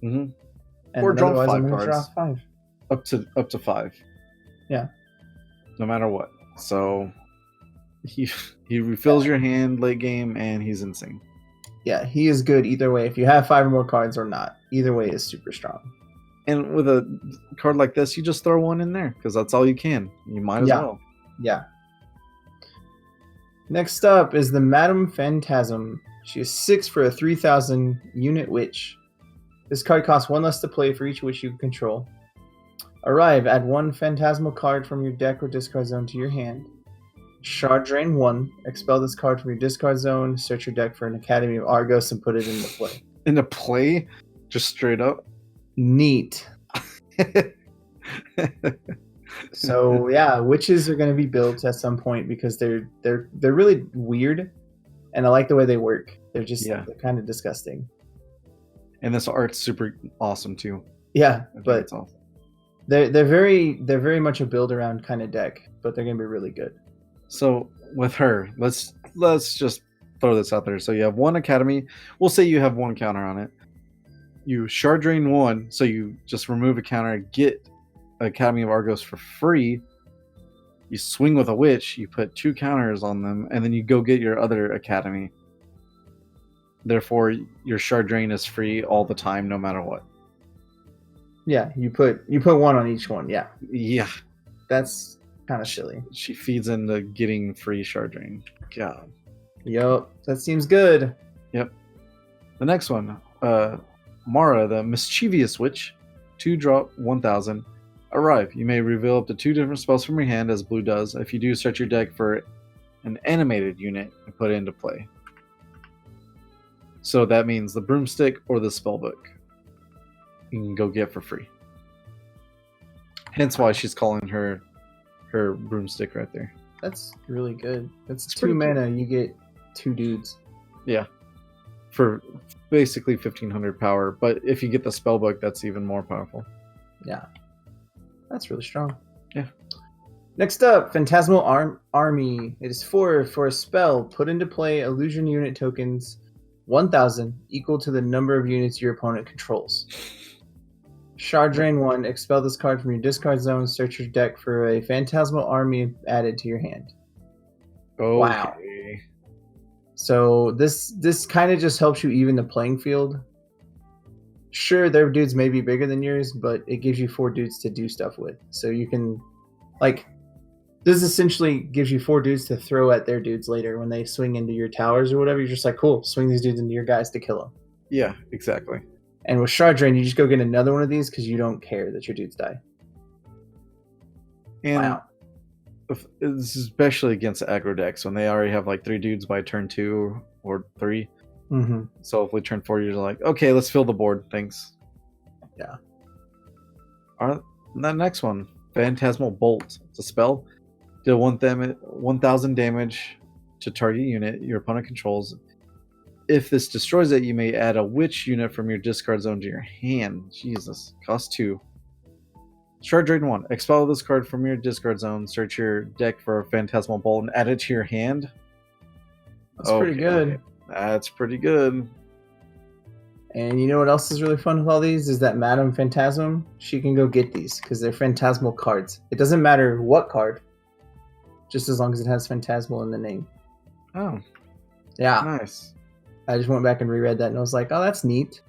Mm-hmm. And or draw 5 I'm cards. draw 5. Up to 5. Yeah. No matter what. So he refills your hand late game, and he's insane. Yeah, he is good either way. If you have 5 or more cards or not, either way is super strong. And with a card like this, you just throw 1 in there because that's all you can. You might as well. Yeah. Next up is the Madame Phantasm. She is 6 for a 3,000 unit witch. This card costs 1 less to play for each witch you control. Arrive, add 1 phantasmal card from your deck or discard zone to your hand. Shard drain 1. Expel this card from your discard zone. Search your deck for an Academy of Argos and put it into play. Into play? Just straight up? Neat. So yeah, witches are going to be built at some point because they're really weird, and I like the way they work. They're just they're kind of disgusting. And this art's super awesome too. Yeah, but it's awesome. they're very much a build around kind of deck, but they're going to be really good. So with her, let's just throw this out there. So you have one academy. We'll say you have one counter on it. You shard drain one, so you just remove a counter, get Academy of Argos for free. You swing with a witch, you put 2 counters on them, and then you go get your other academy. Therefore, your shard drain is free all the time, no matter what. Yeah, you put one on each one. Yeah. Yeah. That's kind of silly. She feeds into getting free shard drain. God. Yup, that seems good. Yep. The next one, Mara, the Mischievous Witch, 2-drop 1000. Arrive. You may reveal up to 2 different spells from your hand, as blue does. If you do, search your deck for an animated unit and put it into play. So that means the broomstick or the spellbook. You can go get for free. Hence why she's calling her broomstick right there. That's really good. That's It's 2 mana. You get 2 dudes. Yeah. For basically 1500 power. But if you get the spellbook, that's even more powerful. Yeah. That's really strong. Yeah. Next up, Phantasmal Army. It is 4 for a spell. Put into play illusion unit tokens 1000 equal to the number of units your opponent controls. Shard drain 1. Expel this card from your discard zone. Search your deck for a Phantasmal Army added to your hand. Okay. Wow. So this kind of just helps you even the playing field. Sure, their dudes may be bigger than yours, but it gives you 4 dudes to do stuff with. So you can, this essentially gives you 4 dudes to throw at their dudes later when they swing into your towers or whatever. You're just like, cool, swing these dudes into your guys to kill them. Yeah, exactly. And with Shard Drain, you just go get another one of these because you don't care that your dudes die. And wow. This is especially against aggro decks when they already have 3 dudes by turn 2 or 3. Mm-hmm. So if we turn 4, you're like, okay, let's fill the board. Thanks. Yeah. Alright, the next one, Phantasmal Bolt. It's a spell. Deal 1000 damage to target unit your opponent controls. If this destroys it, you may add a witch unit from your discard zone to your hand. Jesus. Cost 2. Shard Drain 1. Expel this card from your discard zone. Search your deck for a Phantasmal Bolt and add it to your hand. That's pretty good. That's pretty good. And you know what else is really fun with all these? Is that Madame Phantasm, she can go get these because they're Phantasmal cards. It doesn't matter what card, just as long as it has Phantasmal in the name. Oh. Yeah. Nice. I just went back and reread that and I was like, oh, that's neat.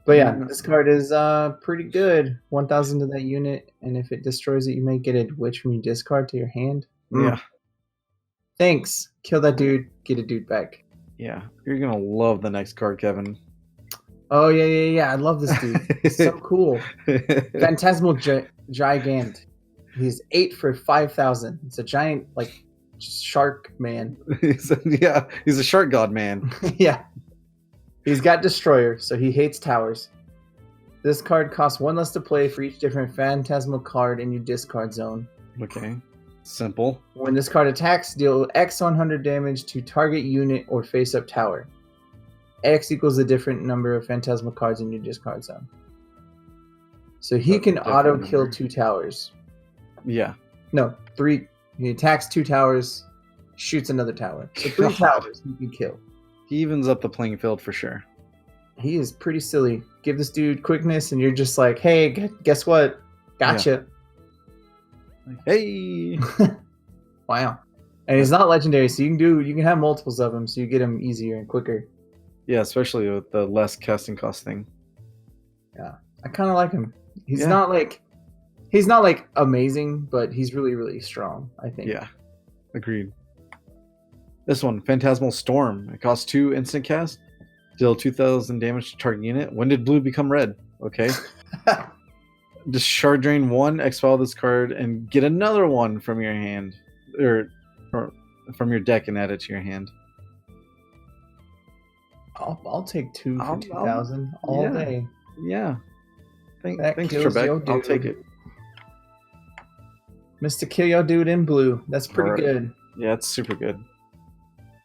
But yeah, this card is pretty good. 1000 to that unit, and if it destroys it, you may get a witch from your discard to your hand. Yeah. Thanks. Kill that dude, get a dude back. Yeah. You're going to love the next card, Kevin. Oh, yeah. I love this dude. He's so cool. Phantasmal Gigant. He's 8 for 5000. It's a giant, shark man. He's a shark god man. Yeah. He's got Destroyer, so he hates towers. This card costs 1 less to play for each different Phantasmal card in your discard zone. Okay. Simple. When this card attacks, deal X 100 damage to target unit or face-up tower. X equals the different number of Phantasmal cards in your discard zone. So he can auto-kill 2 towers. Yeah. No, 3. He attacks 2 towers, shoots another tower. So 3 towers he can kill. He evens up the playing field for sure. He is pretty silly. Give this dude quickness and you're just like, hey, guess what? Gotcha. Yeah. Hey. Wow. And he's not legendary, so you can have multiples of him, so you get him easier and quicker. Yeah, especially with the less casting cost thing. Yeah. I kinda like him. He's not amazing, but he's really, really strong, I think. Yeah. Agreed. This one, Phantasmal Storm. It costs 2 instant cast. Deal 2000 damage to target unit. When did blue become red? Okay. Just Shard Drain 1, expel this card, and get another one from your hand. Or from your deck and add it to your hand. I'll take 2 for 2000 all day. Yeah. That Thanks, kills your Trebek. I'll take dude. it. Mr. Kill Your Dude in blue. That's pretty Alright. good. Yeah, it's super good.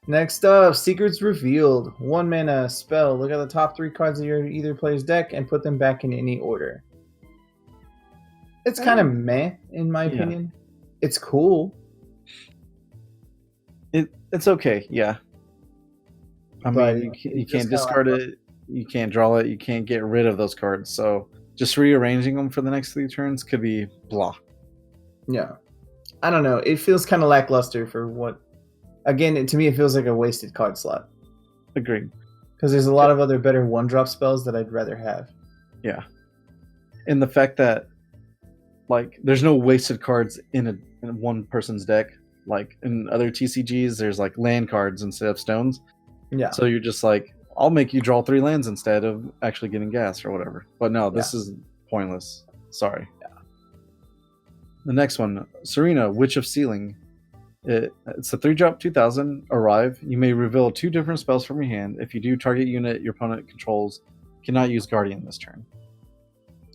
Next up, Secrets Revealed. 1 mana spell. Look at the top 3 cards of your either player's deck and put them back in any order. It's kind of meh, in my opinion. It's cool. It's okay, yeah. I mean, you can't discard it, you can't draw it, you can't get rid of those cards. So just rearranging them for the next 3 turns could be blah. Yeah. I don't know. It feels kind of lackluster for what... Again, to me, it feels like a wasted card slot. Agreed. Because there's a lot of other better 1-drop spells that I'd rather have. Yeah. And the fact that, like, there's no wasted cards in one person's deck. Like, in other TCGs, there's, like, land cards instead of stones. Yeah. So you're just like, I'll make you draw 3 lands instead of actually getting gas or whatever. But no, this is pointless. Sorry. Yeah. The next one, Serena, Witch of Sealing. It's a 3-drop 2000. Arrive. You may reveal 2 different spells from your hand. If you do, target unit your opponent controls cannot use Guardian this turn.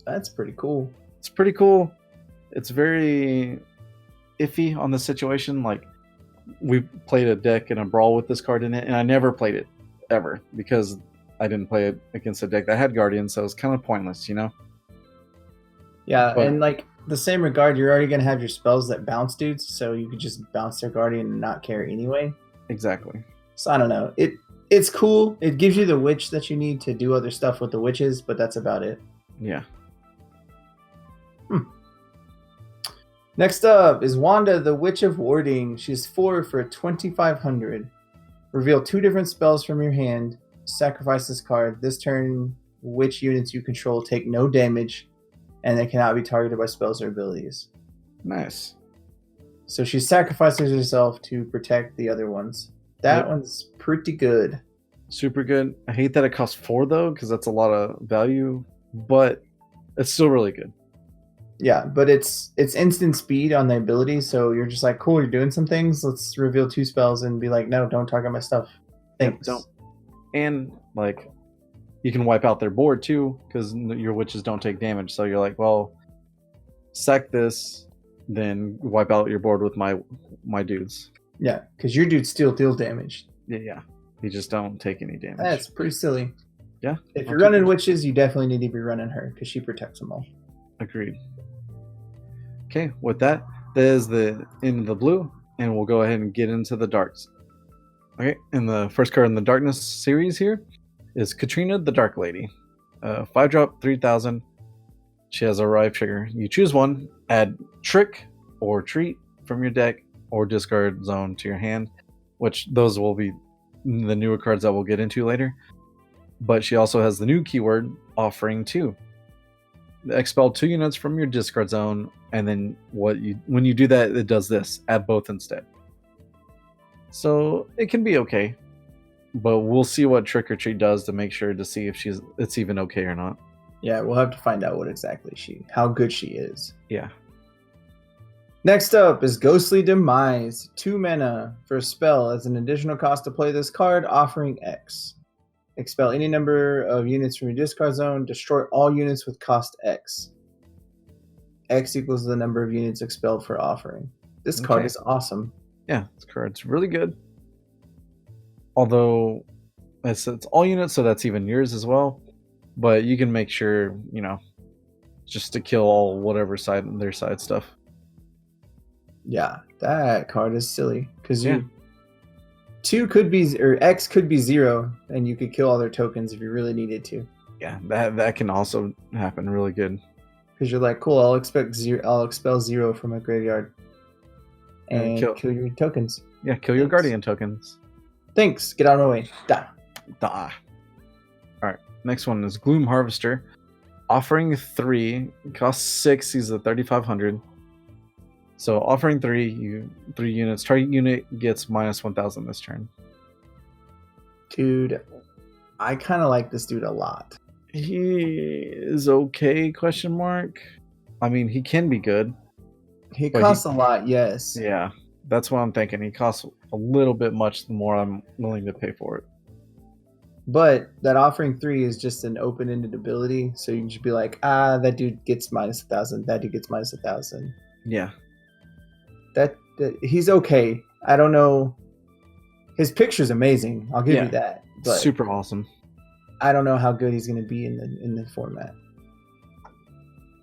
That's pretty cool. It's pretty cool. It's very iffy on the situation. Like, we played a deck in a brawl with this card in it, and I never played it ever because I didn't play it against a deck that had Guardian, so it's kind of pointless, you know? Yeah, and like the same regard, you're already going to have your spells that bounce dudes, so you could just bounce their Guardian and not care anyway. Exactly. So I don't know. It's cool. It gives you the witch that you need to do other stuff with the witches, but that's about it. Yeah. Next up is Wanda, the Witch of Warding. She's 4 for 2,500. Reveal 2 different spells from your hand. Sacrifice this card. This turn, witch units you control take no damage, and they cannot be targeted by spells or abilities. Nice. So she sacrifices herself to protect the other ones. That one's pretty good. Super good. I hate that it costs 4 though, because that's a lot of value, but it's still really good. Yeah, but it's instant speed on the ability, so you're just like, cool, you're doing some things. Let's reveal 2 spells and be like, no, don't target my stuff. Thanks. Don't. And like, you can wipe out their board too, because your witches don't take damage. So you're like, well, sack this, then wipe out your board with my dudes. Yeah, because your dudes still deal damage. Yeah. You just don't take any damage. That's pretty silly. Yeah. If you're running witches, you definitely need to be running her, because she protects them all. Agreed. Okay, with that, there's the end of the blue, and we'll go ahead and get into the darks. Okay, and the first card in the darkness series here is Katrina the Dark Lady. 5-drop, 3,000. She has a Arrive trigger. You choose one, add Trick or Treat from your deck, or discard Zone to your hand, which those will be the newer cards that we'll get into later. But she also has the new keyword, Offering 2. Expel 2 units from your discard zone, and then when you do that, it does this: add both instead. So it can be okay, but we'll see what Trick or Treat does to make sure to see if it's even okay or not. Yeah, we'll have to find out how good she is. Yeah. Next up is Ghostly Demise. 2 mana for a spell. As an additional cost to play this card, offering X. Expel any number of units from your discard zone. Destroy all units with cost X. X equals the number of units expelled for offering. This card is awesome. Yeah, this card's really good. Although it's all units, so that's even yours as well. But you can make sure, just to kill all whatever their side stuff. Yeah, that card is silly because 2 could be, or X could be 0, and you could kill all their tokens if you really needed to. Yeah, that can also happen really good. Because you're like, cool, I'll expel 0 from a graveyard. And kill your tokens. Yeah, kill your Guardian tokens. Thanks, get out of my way. Da. Alright, next one is Gloom Harvester. Offering 3, costs 6, he's at 3,500. So offering 3 units. Target unit gets minus 1,000 this turn. Dude, I kind of like this dude a lot. He is okay, question mark. I mean, he can be good. He costs a lot, yes. Yeah, that's what I'm thinking. He costs a little bit much the more I'm willing to pay for it. But that offering 3 is just an open-ended ability, so you can just be like, that dude gets minus 1,000. That dude gets minus 1,000. Yeah. That he's okay. I don't know. His picture's amazing. I'll give you that. But super awesome. I don't know how good he's going to be in the format.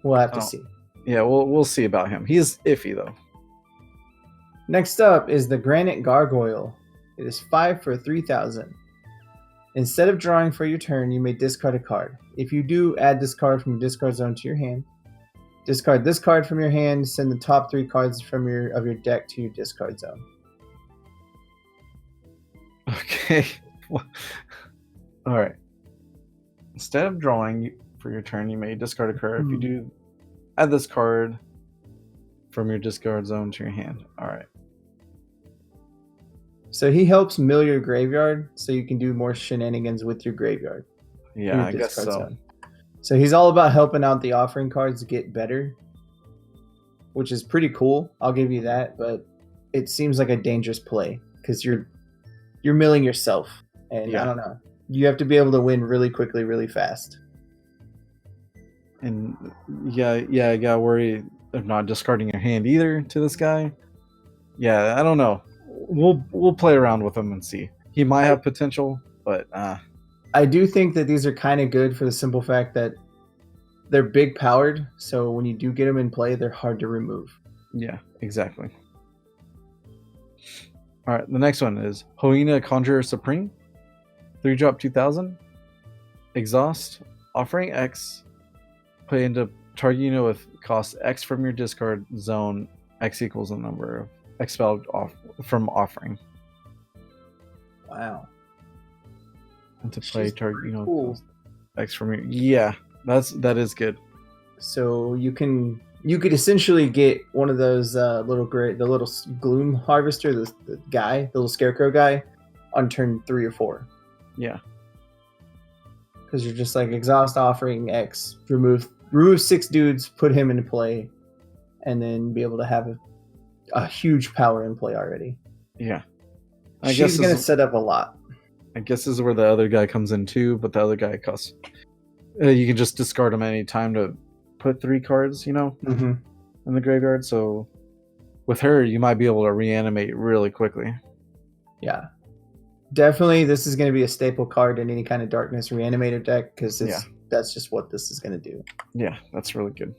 We'll have to see. Yeah, we'll see about him. He's iffy though. Next up is the Granite Gargoyle. It is 5 for 3,000. Instead of drawing for your turn, you may discard a card. If you do, add this card from your discard zone to your hand. Discard this card from your hand. Send the top 3 cards from your deck to your discard zone. Okay. All right. Instead of drawing for your turn, you may discard a card. If you do, add this card from your discard zone to your hand. All right. So he helps mill your graveyard, so you can do more shenanigans with your graveyard. Yeah, I guess so. Zone. So he's all about helping out the offering cards get better, which is pretty cool. I'll give you that, but it seems like a dangerous play because you're milling yourself, and I don't know. You have to be able to win really quickly, really fast. And I gotta worry of not discarding your hand either to this guy. Yeah, I don't know. We'll play around with him and see. He might have potential, but I do think that these are kind of good for the simple fact that they're big powered, so when you do get them in play, they're hard to remove. Yeah, exactly. All right, the next one is Hoina Conjurer Supreme. 3-drop 2,000. Exhaust. Offering X. Put into target unit with cost X from your discard zone. X equals the number of expelled from offering. Wow. And to play target unit cool. with X from your... Yeah, that is good. So you could essentially get one of those the little gloom harvester, the little scarecrow guy, on turn 3 or 4. Yeah, because you're just like exhaust offering X, remove 6 dudes, put him into play, and then be able to have a huge power in play already. Yeah, she's gonna set up a lot. I guess this is where the other guy comes in too, but the other guy costs. You can just discard him any time to put 3 cards, in the graveyard. So with her, you might be able to reanimate really quickly. Yeah. Definitely, this is going to be a staple card in any kind of darkness reanimator deck because that's just what this is going to do. Yeah, that's really good.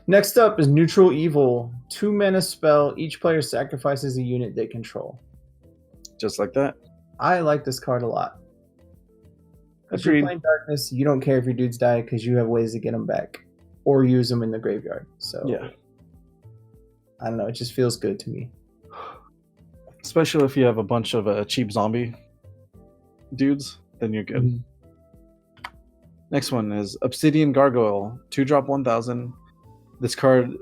Next up is Neutral Evil. 2 mana spell. Each player sacrifices a unit they control. Just like that. I like this card a lot. If you're playing darkness, you don't care if your dudes die because you have ways to get them back or use them in the graveyard. So yeah, I don't know. It just feels good to me. Especially if you have a bunch of cheap zombie dudes, then you're good. Mm-hmm. Next one is Obsidian Gargoyle. 2-drop 1,000. This card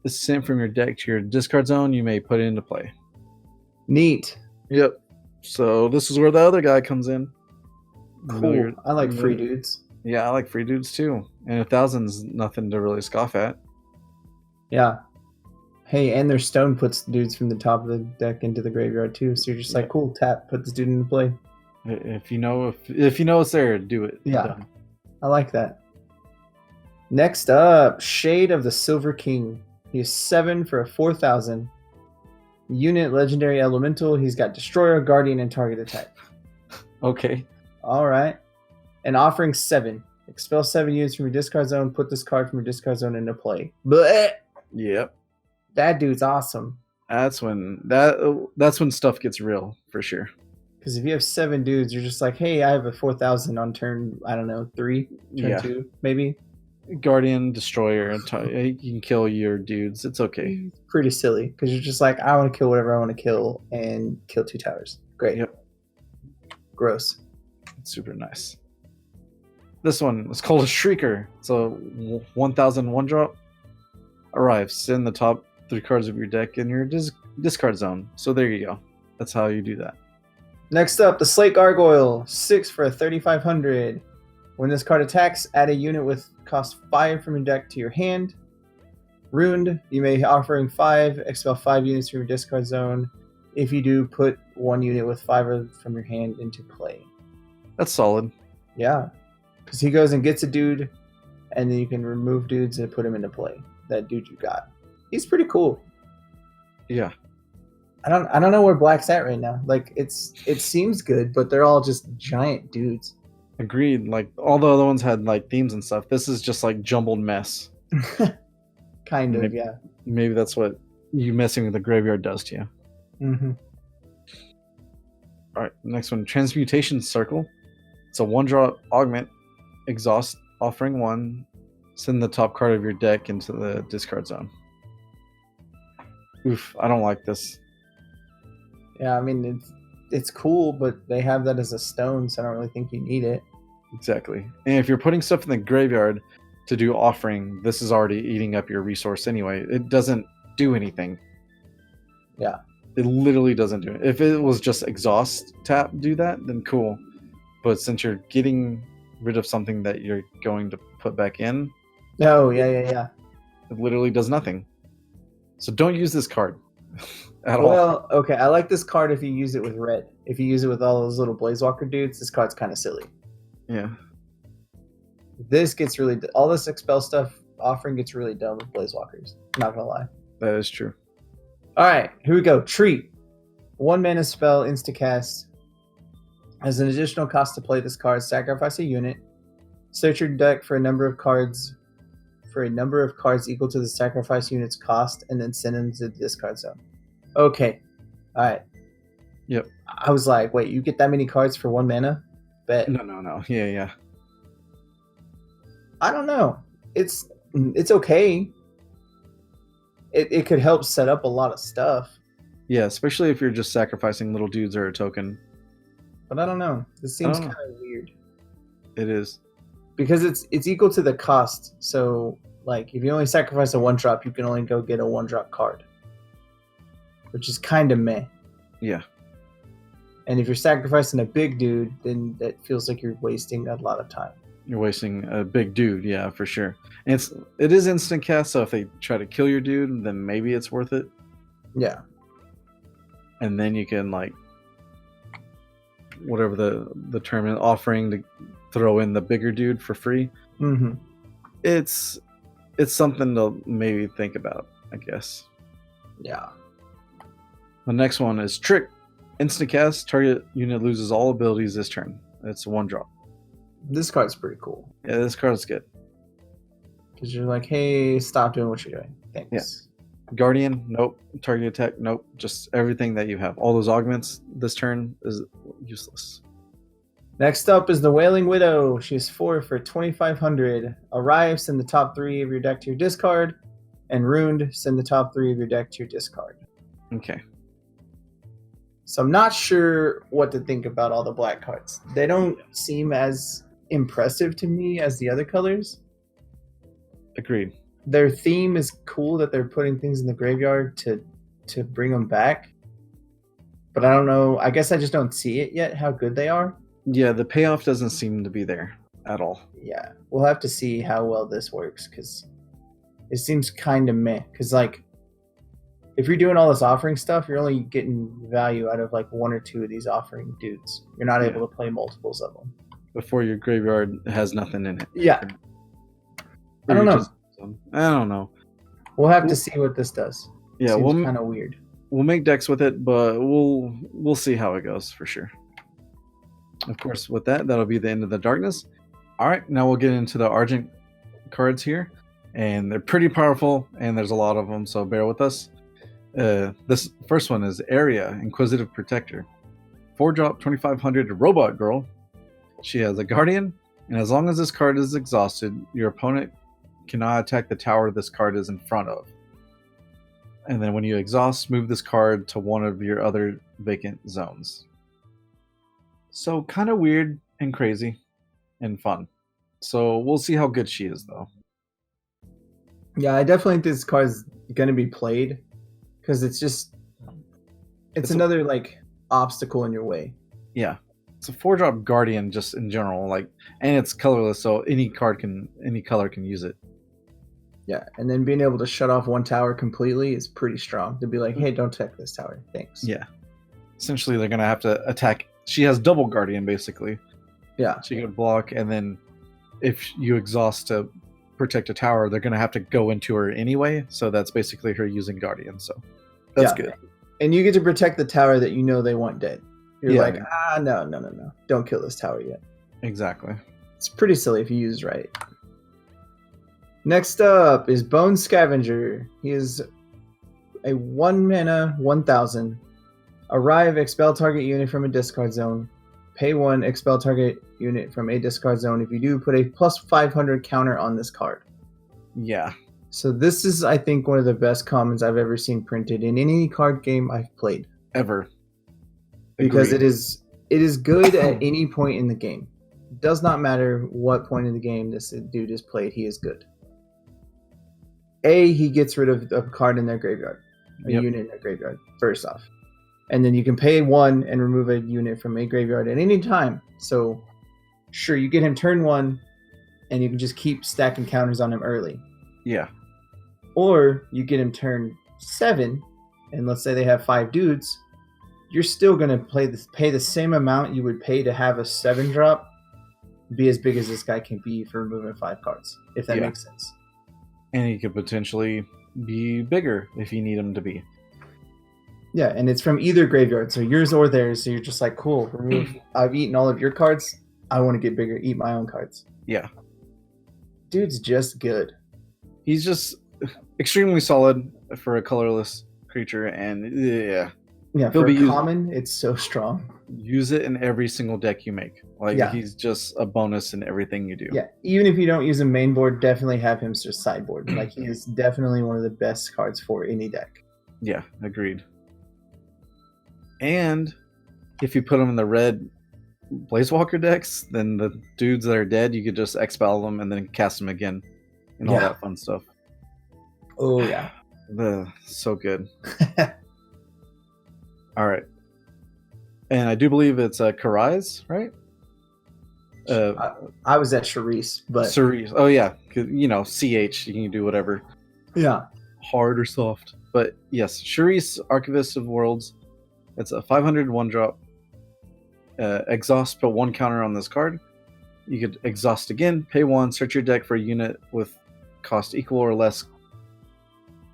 is sent from your deck to your discard zone. You may put it into play. Neat. Yep. So this is where the other guy comes in. Cool. I like free dudes. Yeah, I like free dudes too. And 1,000's nothing to really scoff at. Yeah. Hey, and their stone puts dudes from the top of the deck into the graveyard too. So you're just like, cool, tap, put this dude into play. If you know it's there, do it. Yeah, done. I like that. Next up, Shade of the Silver King. He is 7 for 4,000. Unit Legendary Elemental. He's got Destroyer, Guardian, and Target Attack. Okay. All right. And offering 7. Expel 7 units from your discard zone. Put this card from your discard zone into play. Blech! Yep. That dude's awesome. That's when stuff gets real for sure. Because if you have 7 dudes, you're just like, hey, I have a 4,000 on turn, I don't know, 3, turn 2, maybe. Guardian, Destroyer, you can kill your dudes. It's okay. It's pretty silly because you're just like, I want to kill whatever I want to kill and kill 2 towers. Great. Yep. Gross. It's super nice. This one is called a Shrieker. So 1,000 1-drop. Arrives. Send the top 3 cards of your deck in your discard zone. So there you go. That's how you do that. Next up, the Slate Gargoyle. 6 for 3,500. When this card attacks, add a unit with cost 5 from your deck to your hand. Ruined, you may offering 5, expel 5 units from your discard zone. If you do, put 1 unit with 5 from your hand into play. That's solid. Yeah, because he goes and gets a dude, and then you can remove dudes and put him into play. That dude you got. He's pretty cool. Yeah. I don't know where Black's at right now. Like it seems good, but they're all just giant dudes. Agreed. Like all the other ones had like themes and stuff. This is just like jumbled mess. Kind of, maybe, yeah. Maybe that's what you messing with the graveyard does to you. Mm-hmm. All right, next one, Transmutation Circle. It's a 1-drop augment, exhaust, offering 1. Send the top card of your deck into the discard zone. Oof, I don't like this. Yeah, I mean it's cool, but they have that as a stone, so I don't really think you need it. Exactly. And if you're putting stuff in the graveyard to do offering, this is already eating up your resource anyway. It doesn't do anything. Yeah. It literally doesn't do it. If it was just exhaust tap do that, then cool. But since you're getting rid of something that you're going to put back in, Oh, yeah. it literally does nothing. So don't use this card at all. Well, okay, I like this card if you use it with red. If you use it with all those little Blazewalker dudes, this card's kind of silly. Yeah. This gets really... All this Expel stuff offering gets really dumb with Blazewalkers. Not gonna lie. That is true. Alright, here we go. Treat. 1 mana spell, instacast. As an additional cost to play this card, sacrifice a unit. Search your deck for a number of cards equal to the sacrifice unit's cost, and then send them to the discard zone. Okay. Alright. Yep. I was like, wait, you get that many cards for 1 mana? Bet. No. Yeah. I don't know. It's okay. It could help set up a lot of stuff. Yeah, especially if you're just sacrificing little dudes or a token. But I don't know. This seems kind of weird. It is. Because it's equal to the cost. So, like, if you only sacrifice a 1-drop, you can only go get a 1-drop card. Which is kind of meh. Yeah. And if you're sacrificing a big dude, then that feels like you're wasting a lot of time. You're wasting a big dude, yeah, for sure. And it is instant cast, so if they try to kill your dude, then maybe it's worth it. Yeah. And then you can, like, whatever the term is, offering to throw in the bigger dude for free. Mm-hmm. It's something to maybe think about, I guess. Yeah. The next one is Trick. Instant cast, target unit loses all abilities this turn. It's a 1-drop. This card's pretty cool. Yeah, this card's good. Because you're like, hey, stop doing what you're doing. Thanks. Yeah. Guardian, nope. Target attack, nope. Just everything that you have. All those augments this turn is useless. Next up is the Wailing Widow. She is 4 for 2,500. Arrive, send the top 3 of your deck to your discard. And Ruined, send the top 3 of your deck to your discard. Okay. So I'm not sure what to think about all the black cards. They don't seem as impressive to me as the other colors. Agreed. Their theme is cool that they're putting things in the graveyard to bring them back. But I don't know. I guess I just don't see it yet, how good they are. Yeah, the payoff doesn't seem to be there at all. Yeah, we'll have to see how well this works, because it seems kind of meh. Because, like, if you're doing all this offering stuff, you're only getting value out of, like, 1 or 2 of these offering dudes. You're not able to play multiples of them. Before your graveyard has nothing in it. Yeah. I don't know. I don't know. We'll have to see what this does. Yeah, seems kind of weird. We'll make decks with it, but we'll see how it goes for sure. Of course, with that'll be the end of the darkness. All right, now we'll get into the Argent cards here, and they're pretty powerful, and there's a lot of them, so bear with us. This first one is Area, Inquisitive Protector. 4-drop, 2,500, Robot Girl. She has a Guardian, and as long as this card is exhausted, your opponent cannot attack the tower this card is in front of. And then when you exhaust, move this card to one of your other vacant zones. So kind of weird and crazy and fun. So we'll see how good she is, though. Yeah, I definitely think this card's going to be played, because it's another, like, obstacle in your way. Yeah. It's a 4-drop Guardian just in general, like, and it's colorless, so any color can use it. Yeah, and then being able to shut off one tower completely is pretty strong. To be like, hey, don't attack this tower. Thanks. Yeah. Essentially, they're going to have to attack. She has double Guardian, basically. Yeah. She can block, and then if you exhaust to protect a tower, they're going to have to go into her anyway. So that's basically her using Guardian. So that's good. And you get to protect the tower that you know they want dead. You're Yeah. like, no. Don't kill this tower yet. Exactly. It's pretty silly if you use it right. Next up is Bone Scavenger. He is a 1 mana, 1000. Arrive, expel target unit from a discard zone. Pay 1, expel target unit from a discard zone. If you do, put a plus 500 counter on this card. Yeah. So this is, I think, one of the best commons I've ever seen printed in any card game I've played. Ever. Because Agreed. it is good at any point in the game. It does not matter what point in the game this dude is played, he is good. He gets rid of a card in their graveyard. A unit in their graveyard, first off. And then you can pay 1 and remove a unit from a graveyard at any time. So, sure, you get him turn 1, and you can just keep stacking counters on him early. Yeah. Or you get him turn 7, and let's say they have 5 dudes, you're still going to pay the same amount you would pay to have a 7-drop be as big as this guy can be for removing 5 cards, if that makes sense. And he could potentially be bigger if you need him to be. Yeah, and it's from either graveyard, so yours or theirs. So you're just like, cool, I've eaten all of your cards. I want to get bigger, eat my own cards. Yeah. Dude's just good. He's just extremely solid for a colorless creature, and yeah, he'll for a common, it's so strong. Use it in every single deck you make. He's just a bonus in everything you do. Yeah, even if you don't use him main board, definitely have him just sideboard. He is definitely one of the best cards for any deck. Yeah, agreed. And if you put them in the red Blazewalker decks, then the dudes that are dead, you could just expel them and then cast them again, and all that fun stuff. Oh yeah, so good. All right, and I do believe it's Karai's, right? I was at Charisse, but Cerise. Oh yeah, CH. You can do whatever. Yeah, hard or soft, but yes, Charisse, Archivist of Worlds. It's a 500 1-drop. Exhaust, put 1 counter on this card. You could exhaust again, pay 1, search your deck for a unit with cost equal or less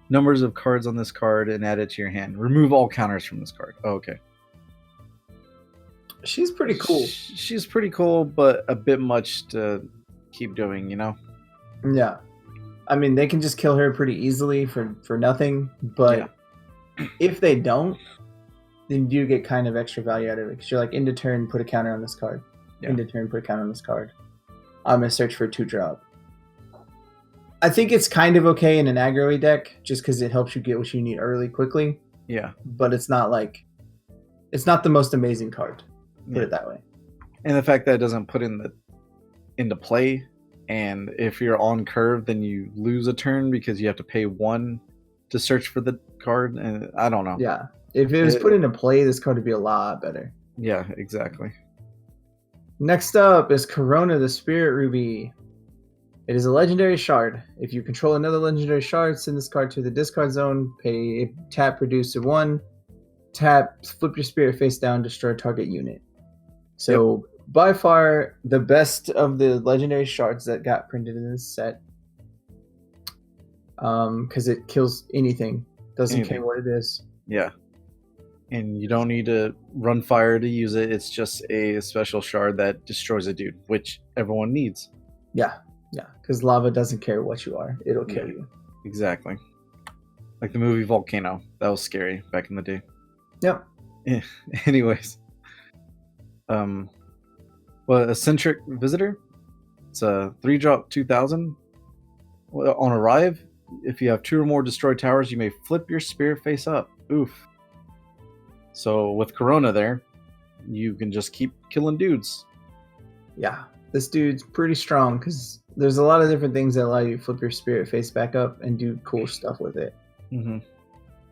numbers of cards on this card and add it to your hand. Remove all counters from this card. Oh, okay. She's pretty cool. She's pretty cool, but a bit much to keep doing, Yeah. I mean, they can just kill her pretty easily for nothing, but if they don't, then you get kind of extra value out of it. Because you're like, end of turn, put a counter on this card. Yeah. End of turn, put a counter on this card. I'm going to search for a 2-drop. I think it's kind of okay in an aggro deck, just because it helps you get what you need early, quickly. Yeah. But it's not the most amazing card. Put it that way. And the fact that it doesn't put into play, and if you're on curve, then you lose a turn because you have to pay 1 to search for the card, and I don't know. Yeah. If it was put into play, this card would be a lot better. Yeah, exactly. Next up is Corona the Spirit Ruby. It is a legendary shard. If you control another legendary shard, send this card to the discard zone, pay a tap, produce a 1, tap, flip your spirit face down, destroy target unit. So, by far, the best of the legendary shards that got printed in this set. Because it kills anything. Doesn't care what it is. Yeah. And you don't need to run fire to use it. It's just a special shard that destroys a dude, which everyone needs. Yeah. Because lava doesn't care what you are. It'll kill you. Exactly. Like the movie Volcano. That was scary back in the day. Yep. Anyways. Eccentric Visitor. It's a 3-drop 2000. On arrive, if you have 2 or more destroyed towers, you may flip your spirit face up. Oof. So with Corona there, you can just keep killing dudes. Yeah, this dude's pretty strong because there's a lot of different things that allow you to flip your spirit face back up and do cool stuff with it. Mm-hmm.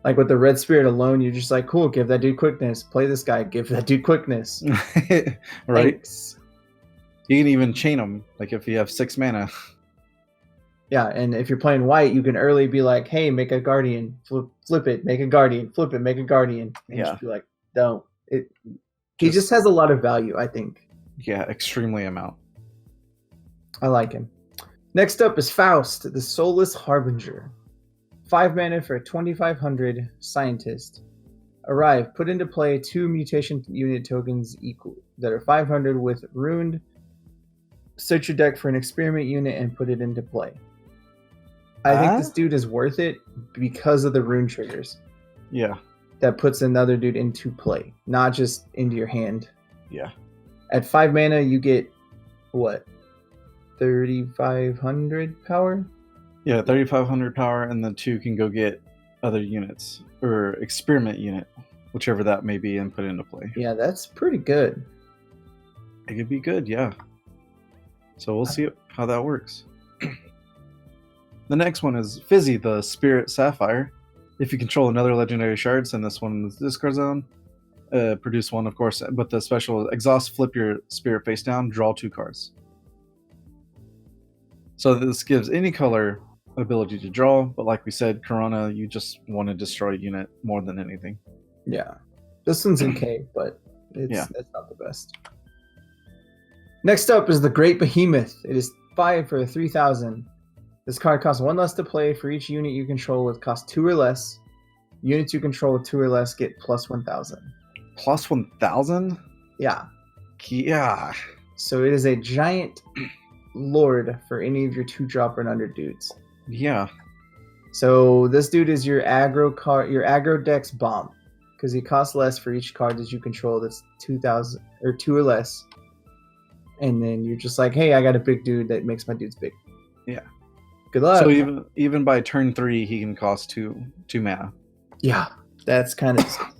Like with the red spirit alone, you're just like, cool, give that dude quickness. Play this guy, give that dude quickness. Right? Thanks. You can even chain them, like if you have 6 mana. Yeah, and if you're playing white, you can early be like, hey, make a guardian, flip it, make a guardian, flip it, make a guardian. And just be like, don't. He just has a lot of value, I think. Yeah, extremely amount. I like him. Next up is Faust, the Soulless Harbinger. 5 mana for a 2500 scientist. Arrive. Put into play 2 mutation unit tokens equal that are 500 with ruined. Search your deck for an experiment unit and put it into play. I think this dude is worth it because of the rune triggers. Yeah. That puts another dude into play, not just into your hand. Yeah. At 5 mana, you get what? 3,500 power? Yeah, 3,500 power, and then 2 can go get other units or experiment unit, whichever that may be, and put into play. Yeah, that's pretty good. It could be good, yeah. So we'll see how that works. The next one is Fizzy, the Spirit Sapphire. If you control another legendary shard, send this one in the discard zone. Produce 1, of course, but the special exhaust, flip your spirit face down, draw 2 cards. So this gives any color ability to draw, but like we said, Corona, you just want to destroy a unit more than anything. Yeah. This one's okay, but it's not the best. Next up is the Great Behemoth. It is 5 for 3,000. This card costs 1 less to play for each unit you control with cost 2 or less. Units you control with 2 or less get plus 1,000. Plus 1,000? Yeah. Yeah. So it is a giant lord for any of your 2-drop and under dudes. Yeah. So this dude is your aggro deck's bomb, because he costs less for each card that you control that's 2,000 or 2 or less. And then you're just like, hey, I got a big dude that makes my dudes big. Yeah. Good luck. So even by turn 3, he can cost 2 mana. Yeah, that's kind of...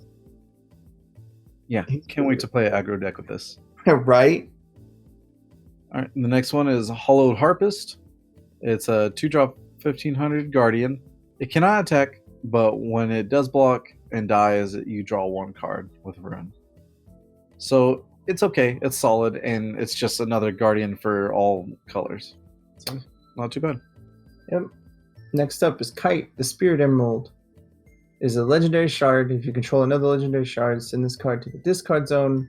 Yeah, can't wait to play an aggro deck with this. Right? Alright, the next one is Hollowed Harpist. It's a 2-drop 1,500 Guardian. It cannot attack, but when it does block and dies, you draw 1 card with Rune. So it's okay, it's solid, and it's just another Guardian for all colors. So, not too bad. Yep. Next up is Kite, the Spirit Emerald. It is a legendary shard. If you control another legendary shard, send this card to the discard zone.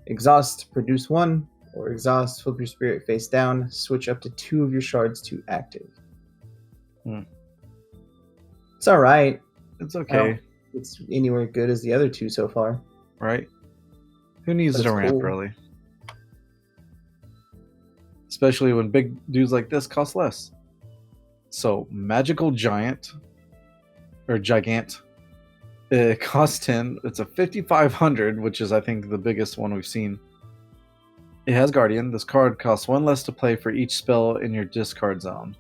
Exhaust, produce 1, or exhaust, flip your spirit face down, switch up to 2 of your shards to active. It's alright. It's okay. It's anywhere good as the other 2 so far. Right? Who needs it to ramp, really? Especially when big dudes like this cost less. So, Magical Giant, or Gigant, it costs 10. It's a 5,500, which is, I think, the biggest one we've seen. It has Guardian. This card costs 1 less to play for each spell in your discard zone.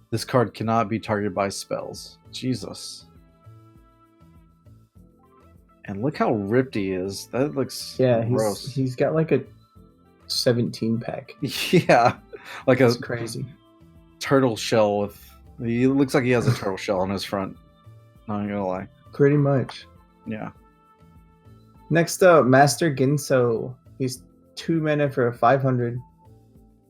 This card cannot be targeted by spells. Jesus. And look how ripped he is. That looks gross. He's got like a 17 pack. Yeah. Like That's crazy. Turtle shell with... He looks like he has a turtle shell on his front. Not gonna lie. Pretty much. Yeah. Next up, Master Ginso. He's 2 mana for a 500.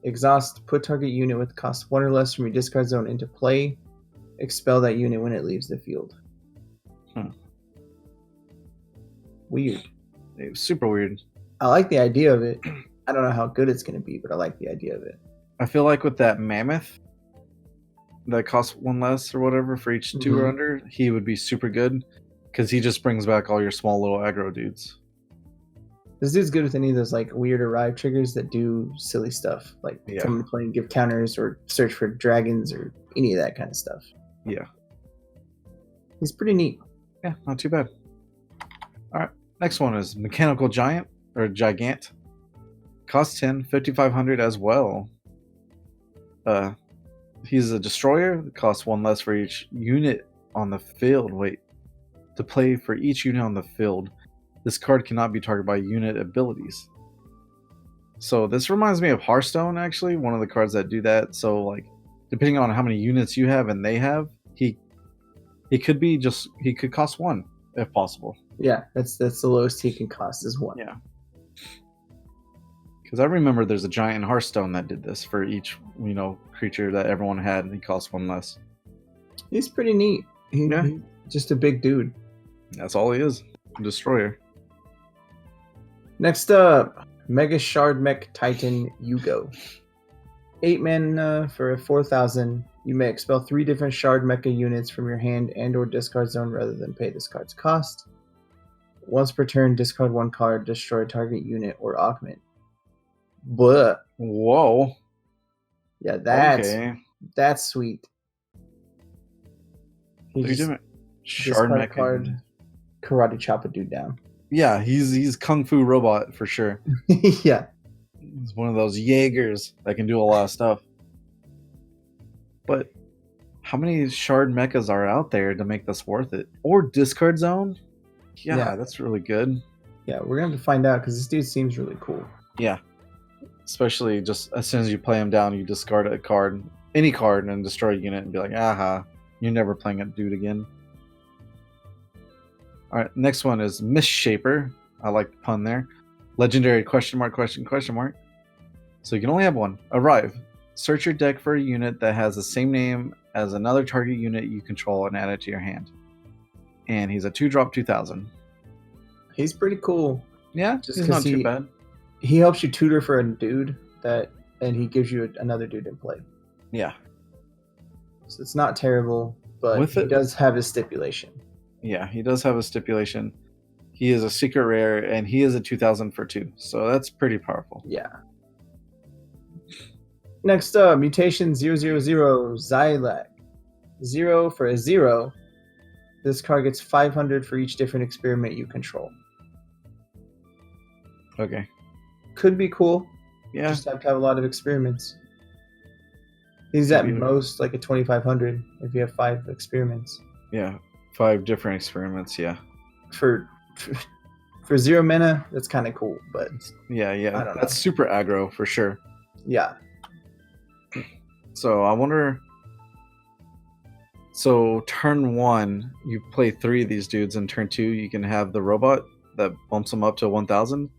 Exhaust, put target unit with cost 1 or less from your discard zone into play. Expel that unit when it leaves the field. Weird. It was super weird. I like the idea of it. I don't know how good it's going to be, but I like the idea of it. I feel like with that mammoth that costs 1 less or whatever for each 2 or under, he would be super good because he just brings back all your small little aggro dudes. This dude's good with any of those like weird arrive triggers that do silly stuff, like come into play and give counters or search for dragons or any of that kind of stuff. Yeah. He's pretty neat. Yeah, not too bad. Alright, next one is Mechanical Giant, or Gigant. Costs 10, 5,500 as well. He's a destroyer. It costs 1 less for each unit on the field. To play for each unit on the field. This card cannot be targeted by unit abilities. So this reminds me of Hearthstone, actually, one of the cards that do that. So like, depending on how many units you have and they have, he could cost 1 if possible. Yeah, that's the lowest he can cost is 1. Yeah. Because I remember there's a giant in Hearthstone that did this for each, creature that everyone had, and he cost 1 less. He's pretty neat. He's just a big dude. That's all he is. A destroyer. Next up, Mega Shard Mech Titan Yugo. 8 mana for a 4,000. You may expel 3 different Shard Mecha units from your hand and or discard zone rather than pay this card's cost. Once per turn, discard 1 card, destroy target unit or augment. But Whoa. yeah, Okay. that's sweet. He Three just different Shard discard a Mecha. card, karate chop a dude down. Yeah, he's Kung Fu Robot for sure. Yeah. He's one of those Jaegers that can do a lot of stuff. But how many Shard Mechas are out there to make this worth it? Or discard zone? Yeah, that's really good. Yeah, we're going to have to find out because this dude seems really cool. Yeah. Especially just as soon as you play him down, you discard a card, any card, and destroy a unit and be like, aha, you're never playing a dude again. Alright, next one is Mistshaper. I like the pun there. Legendary question mark. So you can only have one. Arrive. Search your deck for a unit that has the same name as another target unit you control and add it to your hand. And he's a 2-drop 2,000. He's pretty cool. Yeah, Just he's 'cause not too bad. He helps you tutor for a dude and he gives you another dude in play. Yeah. So it's not terrible, but With he it- does have his stipulation. Yeah, he does have a stipulation. He is a secret rare, and he is a 2,000 for 2. So that's pretty powerful. Yeah. Next up, Mutation 000 Xylag. 0 for a 0. This card gets 500 for each different experiment you control. Okay. Could be cool. Yeah. Just have to have a lot of experiments. He's at Maybe- most like a 2,500 if you have 5 experiments. Yeah. 5 different experiments, yeah. For 0 mana, that's kind of cool, but Yeah, I yeah. don't know. That's super aggro for sure. yeah. So I wonder. So turn 1, you play 3 of these dudes, and turn 2, you can have the robot that bumps them up to 1,000,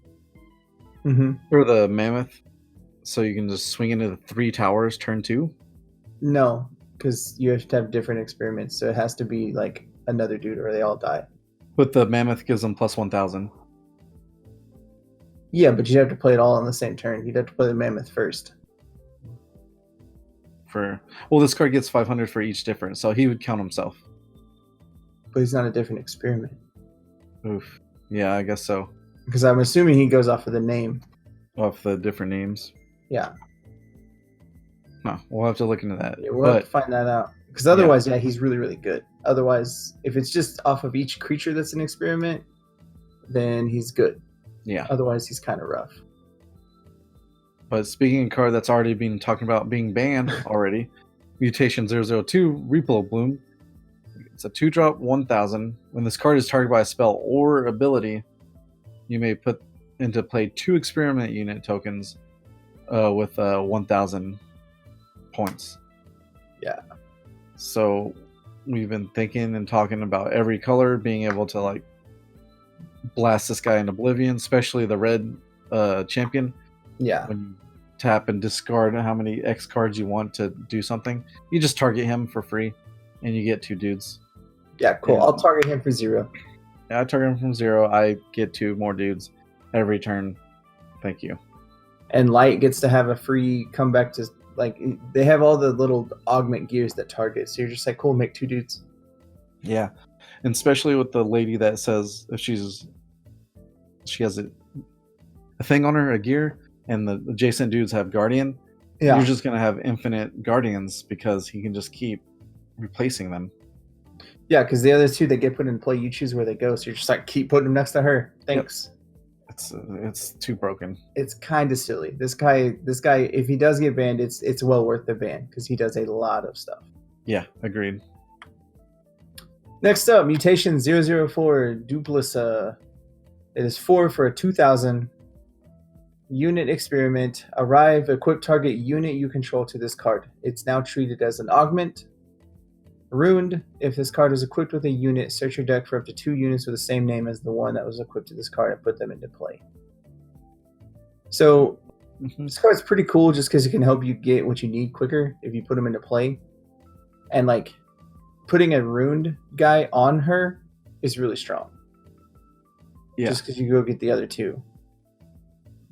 Mm-hmm. or the mammoth. So you can just swing into the 3 towers turn 2. No, because you have to have different experiments, so it has to be like another dude or they all die. But the mammoth gives them plus 1,000. Yeah, but you'd have to play it all on the same turn. You'd have to play the mammoth first. Well, this card gets 500 for each different, so he would count himself. But he's not a different experiment. Oof. Yeah, I guess so. Because I'm assuming he goes off of the name. Off the different names. Yeah. No, we'll have to look into that. Yeah, we'll have to find that out. Because otherwise, yeah, he's really, really good. Otherwise, if it's just off of each creature that's an experiment, then he's good. Yeah. Otherwise, he's kind of rough. But speaking of card that's already been talking about being banned already, Mutation 002, Repo Bloom. It's a 2-drop 1,000. When this card is targeted by a spell or ability, you may put into play 2 experiment unit tokens with 1,000 points. Yeah. So we've been thinking and talking about every color being able to like blast this guy in oblivion, especially the red champion. Yeah. When you tap and discard how many X cards you want to do something, you just target him for free and you get 2 dudes. Yeah, cool. Yeah. I'll target him for 0. Yeah, I target him from 0. I get 2 more dudes every turn. Thank you. And Light gets to have a free comeback to, like, they have all the little augment gears that target. So you're just like, cool, make 2 dudes. Yeah. And especially with the lady that says if she has a thing on her, a gear, and the adjacent dudes have Guardian, Yeah. you're just going to have infinite Guardians because he can just keep replacing them. Yeah, because the other 2 that get put in play, you choose where they go. So you're just like, keep putting them next to her. Thanks. It's too broken. It's kind of silly. This guy, if he does get banned, it's well worth the ban because he does a lot of stuff. Yeah, agreed. Next up, Mutation 004 Duplissa. It is 4 for a 2,000 unit experiment. Arrive, equip target unit you control to this card. It's now treated as an augment. Ruined. If this card is equipped with a unit, search your deck for up to 2 units with the same name as the one that was equipped to this card and put them into play. So this card's pretty cool just because it can help you get what you need quicker if you put them into play. And like putting a ruined guy on her is really strong. Yeah. Just because you go get the other 2.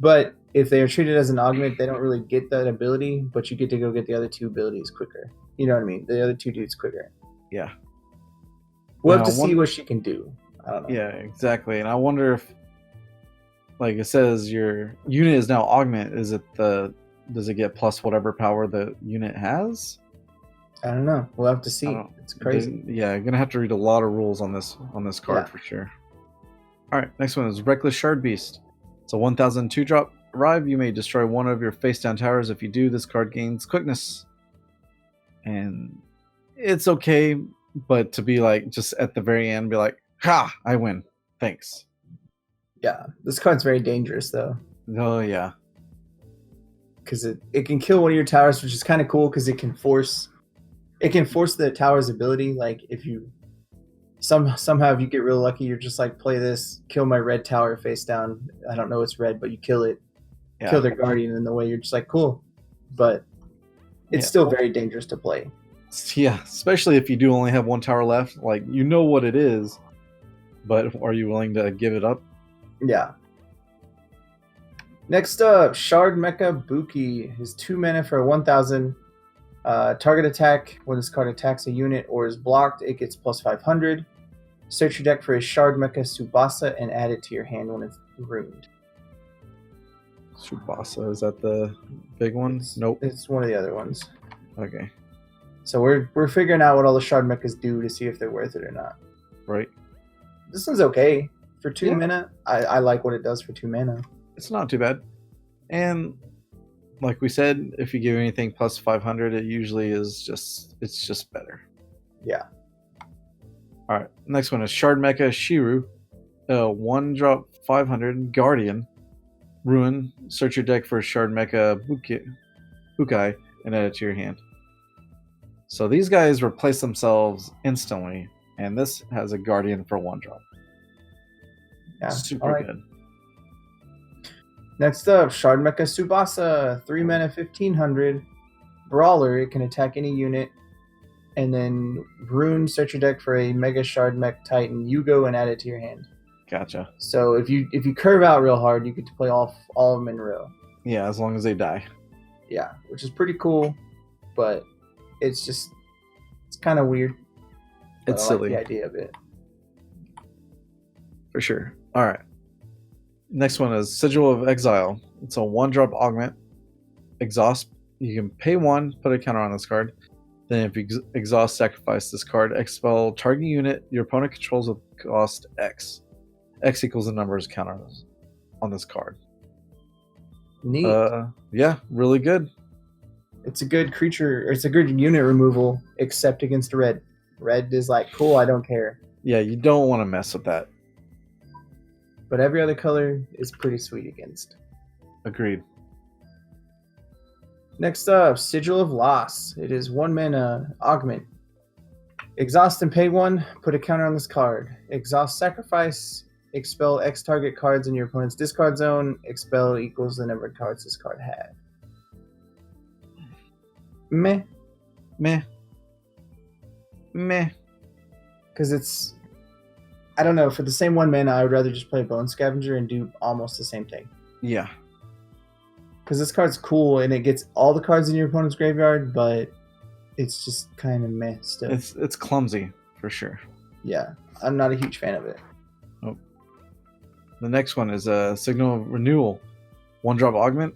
But if they are treated as an augment, they don't really get that ability, but you get to go get the other 2 abilities quicker. You know what I mean? The other 2 dudes quicker. Yeah. We'll have to see what she can do. I don't know. Yeah, exactly. And I wonder if, like it says, your unit is now augment. Does it get plus whatever power the unit has? I don't know. We'll have to see. It's crazy. Yeah, you're gonna have to read a lot of rules on this card for sure. All right, next one is Reckless Shard Beast. It's a 1,000 2-drop. Arrive. You may destroy one of your face-down towers. If you do, this card gains quickness. And it's okay, but to be like just at the very end, be like, "Ha! I win. Thanks." Yeah, this card's very dangerous though. Oh yeah, because it can kill one of your towers, which is kind of cool because it can force the tower's ability. Like if you somehow if you get real lucky, you're just like, play this, kill my red tower face down. I don't know it's red, but you kill it, kill their guardian in the way. You're just like, cool, but it's still very dangerous to play. Yeah, especially if you do only have one tower left. Like, you know what it is, but are you willing to give it up? Yeah. Next up, Shard Mecha Buki is 2 mana for a 1,000. Target attack. When this card attacks a unit or is blocked, it gets plus 500. Search your deck for a Shard Mecha Tsubasa and add it to your hand when it's ruined. Tsubasa, is that the big one? Nope. It's one of the other ones. Okay. So we're figuring out what all the Shard Mechas do to see if they're worth it or not. Right. This one's okay for 2 mana. I like what it does for 2 mana. It's not too bad. And like we said, if you give anything plus 500, it usually is just better. Yeah. All right. Next one is Shard Mecha Shiru. 1-drop 500 Guardian. Ruin. Search your deck for Shard Mecha Bukai and add it to your hand. So these guys replace themselves instantly, and this has a Guardian for 1-drop. Yeah. Super good. Next up, Shard Mecha Tsubasa, 3 mana, 1,500. Brawler, it can attack any unit. And then Rune, search your deck for a Mega Shard Mech Titan Yugo and add it to your hand. Gotcha. So if you curve out real hard, you get to play all of them in a row. Yeah, as long as they die. Yeah, which is pretty cool, but it's kind of weird. It's silly. Like the idea of it. For sure. All right. Next one is Sigil of Exile. It's a 1-drop augment. Exhaust. You can pay 1, put a counter on this card. Then if you exhaust, sacrifice this card. Expel target unit your opponent controls with cost X. X equals the number of counters on this card. Neat. Yeah, really good. It's a good creature. It's a good unit removal, except against red. Red is like, cool, I don't care. Yeah, you don't want to mess with that. But every other color is pretty sweet against. Agreed. Next up, Sigil of Loss. It is 1 mana augment. Exhaust and pay 1, put a counter on this card. Exhaust, sacrifice, expel X target cards in your opponent's discard zone. Expel equals the number of cards this card had. Meh. Meh. Meh. Because it's... I don't know, for the same 1 mana, I would rather just play Bone Scavenger and do almost the same thing. Yeah. Because this card's cool, and it gets all the cards in your opponent's graveyard, but it's just kind of meh still. It's clumsy, for sure. Yeah, I'm not a huge fan of it. Oh. The next one is a Signal of Renewal. 1-drop augment.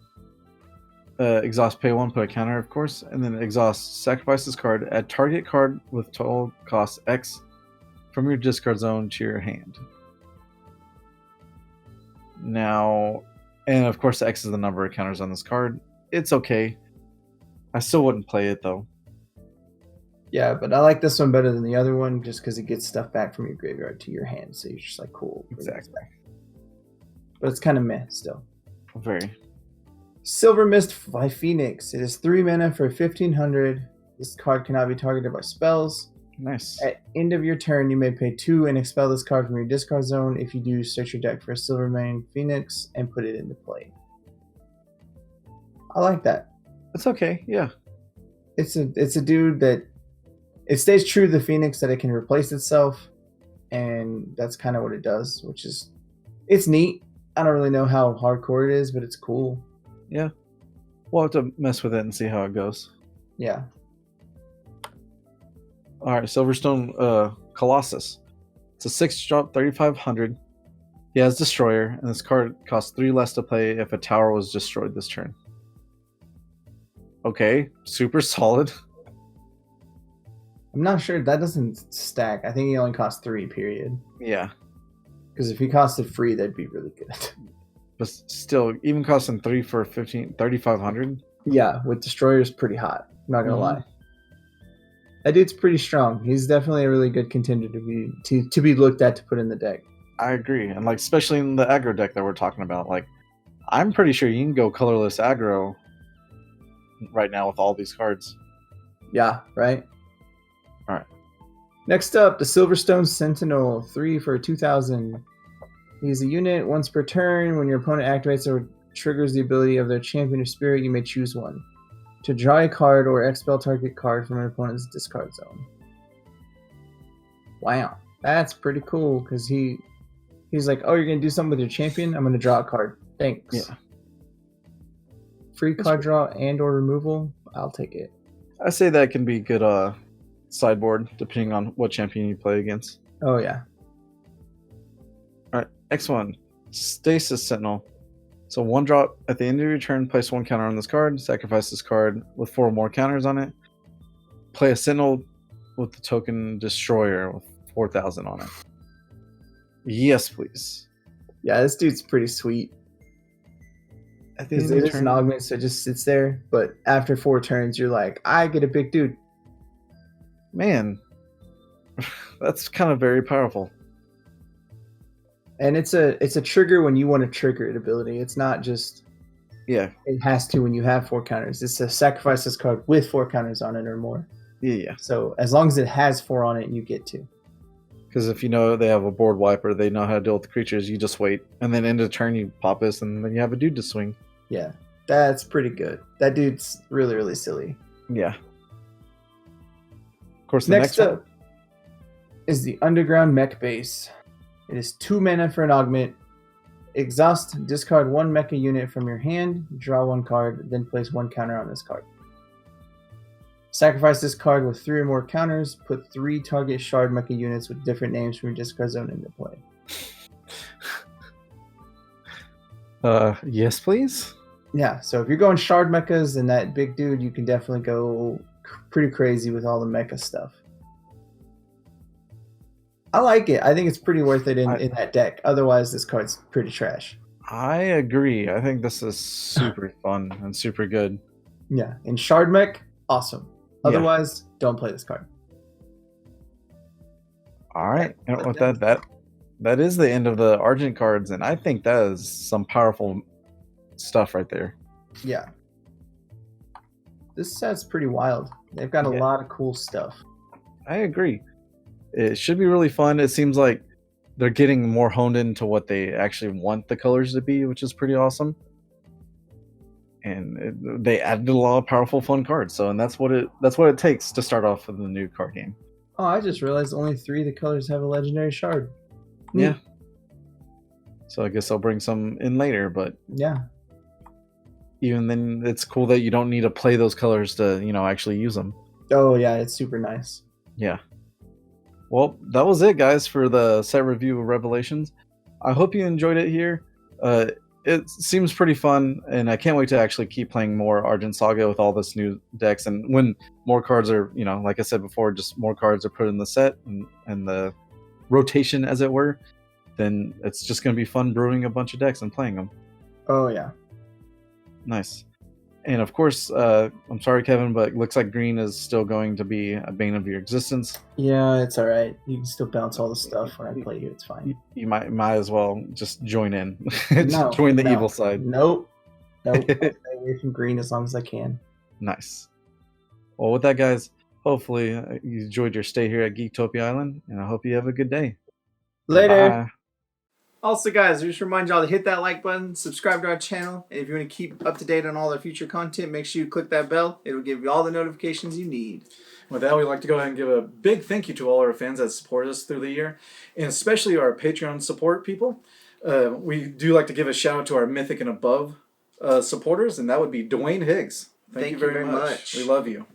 Exhaust, pay 1, put a counter, of course. And then exhaust, sacrifice this card. Add target card with total cost X from your discard zone to your hand. Now, and of course X is the number of counters on this card. It's okay. I still wouldn't play it though. Yeah, but I like this one better than the other one just because it gets stuff back from your graveyard to your hand. So you're just like, cool. Exactly. But it's kind of meh still. Very. Silver Mist by Phoenix. It is 3 mana for 1,500. This card cannot be targeted by spells. Nice. At end of your turn, you may pay 2 and expel this card from your discard zone. If you do, search your deck for a Silvermane Phoenix and put it into play. I like that. It's okay, yeah. It's a dude that it stays true to the Phoenix that it can replace itself, and that's kind of what it does, which is it's neat. I don't really know how hardcore it is, but it's cool. Yeah. We'll have to mess with it and see how it goes. Yeah. Alright, Silverstone Colossus. It's a 6-drop, 3,500. He has Destroyer, and this card costs 3 less to play if a tower was destroyed this turn. Okay, super solid. I'm not sure. That doesn't stack. I think he only costs 3, period. Yeah. Because if he costed free, that'd be really good. But still, even costing 3 for 3,500? Yeah, with Destroyer's pretty hot. I'm not gonna lie. That dude's pretty strong. He's definitely a really good contender to be looked at to put in the deck. I agree. And like especially in the aggro deck that we're talking about, like I'm pretty sure you can go colorless aggro right now with all these cards. Yeah, right? Alright. Next up, the Silverstone Sentinel, 3 for 2,000. He's a unit once per turn. When your opponent activates or triggers the ability of their champion or spirit, you may choose one. To draw a card or expel target card from an opponent's discard zone. Wow. That's pretty cool, because he's like, oh, you're going to do something with your champion? I'm going to draw a card. Thanks. Yeah. Free card draw and or removal? I'll take it. I say that can be good sideboard, depending on what champion you play against. Oh, yeah. Alright, next one. Stasis Sentinel. So 1-drop, at the end of your turn, place 1 counter on this card, sacrifice this card with 4 more counters on it. Play a Sentinel with the token Destroyer with 4,000 on it. Yes, please. Yeah, this dude's pretty sweet. At the end Because of it the is an turn, augment, so it just sits there. But after 4 turns, you're like, I get a big dude. man, that's kind of very powerful. And it's a trigger when you want to trigger an ability. It's not just Yeah, it has to when you have 4 counters. It's a sacrifice this card with 4 counters on it or more. yeah. So as long as it has 4 on it, you get to. Because if you know they have a board wiper, they know how to deal with the creatures, you just wait. And then end of turn, you pop this, and then you have a dude to swing. Yeah, that's pretty good. That dude's really, really silly. Yeah. Of course, the Next next up is the Underground Mech Base. It is 2 mana for an augment. Exhaust, discard 1 mecha unit from your hand, draw 1 card, then place 1 counter on this card. Sacrifice this card with 3 or more counters, put 3 target shard mecha units with different names from your discard zone into play. Yes, please? Yeah, so if you're going shard mechas and that big dude, you can definitely go pretty crazy with all the mecha stuff. I like it. I think it's pretty worth it in that deck. Otherwise, this card's pretty trash. I agree. I think this is super fun and super good. Yeah, in shard mech, awesome. Yeah. Otherwise, don't play this card. All right. And with that is the end of the Argent cards, and I think that is some powerful stuff right there. Yeah. This set's pretty wild. They've got a lot of cool stuff. I agree. It should be really fun. It seems like they're getting more honed into what they actually want the colors to be, which is pretty awesome. And they added a lot of powerful, fun cards. So, and that's what it takes to start off with the new card game. Oh, I just realized only 3 of the colors have a legendary shard. Yeah. So I guess I'll bring some in later, but yeah. Even then, it's cool that you don't need to play those colors to, actually use them. Oh yeah, it's super nice. Yeah. Well, that was it, guys, for the set review of Revelations. I hope you enjoyed it here. It seems pretty fun, and I can't wait to actually keep playing more Argent Saga with all this new decks. And when more cards are, like I said before, just more cards are put in the set and the rotation, as it were, then it's just going to be fun brewing a bunch of decks and playing them. Oh yeah. Nice. And of course, I'm sorry, Kevin, but it looks like green is still going to be a bane of your existence. Yeah, it's all right. You can still bounce all the stuff when I play you. It's fine. You might as well just join in. No, join the evil side. Nope. I'll stay away from green as long as I can. Nice. Well, with that, guys, hopefully you enjoyed your stay here at Geektopia Island, and I hope you have a good day. Later. Bye. Also, guys, I just remind y'all to hit that like button, subscribe to our channel, and if you want to keep up to date on all our future content, make sure you click that bell. It'll give you all the notifications you need. With that, we'd like to go ahead and give a big thank you to all our fans that support us through the year, and especially our Patreon support people. We do like to give a shout out to our Mythic and Above supporters, and that would be Dwayne Higgs. Thank you very much. We love you.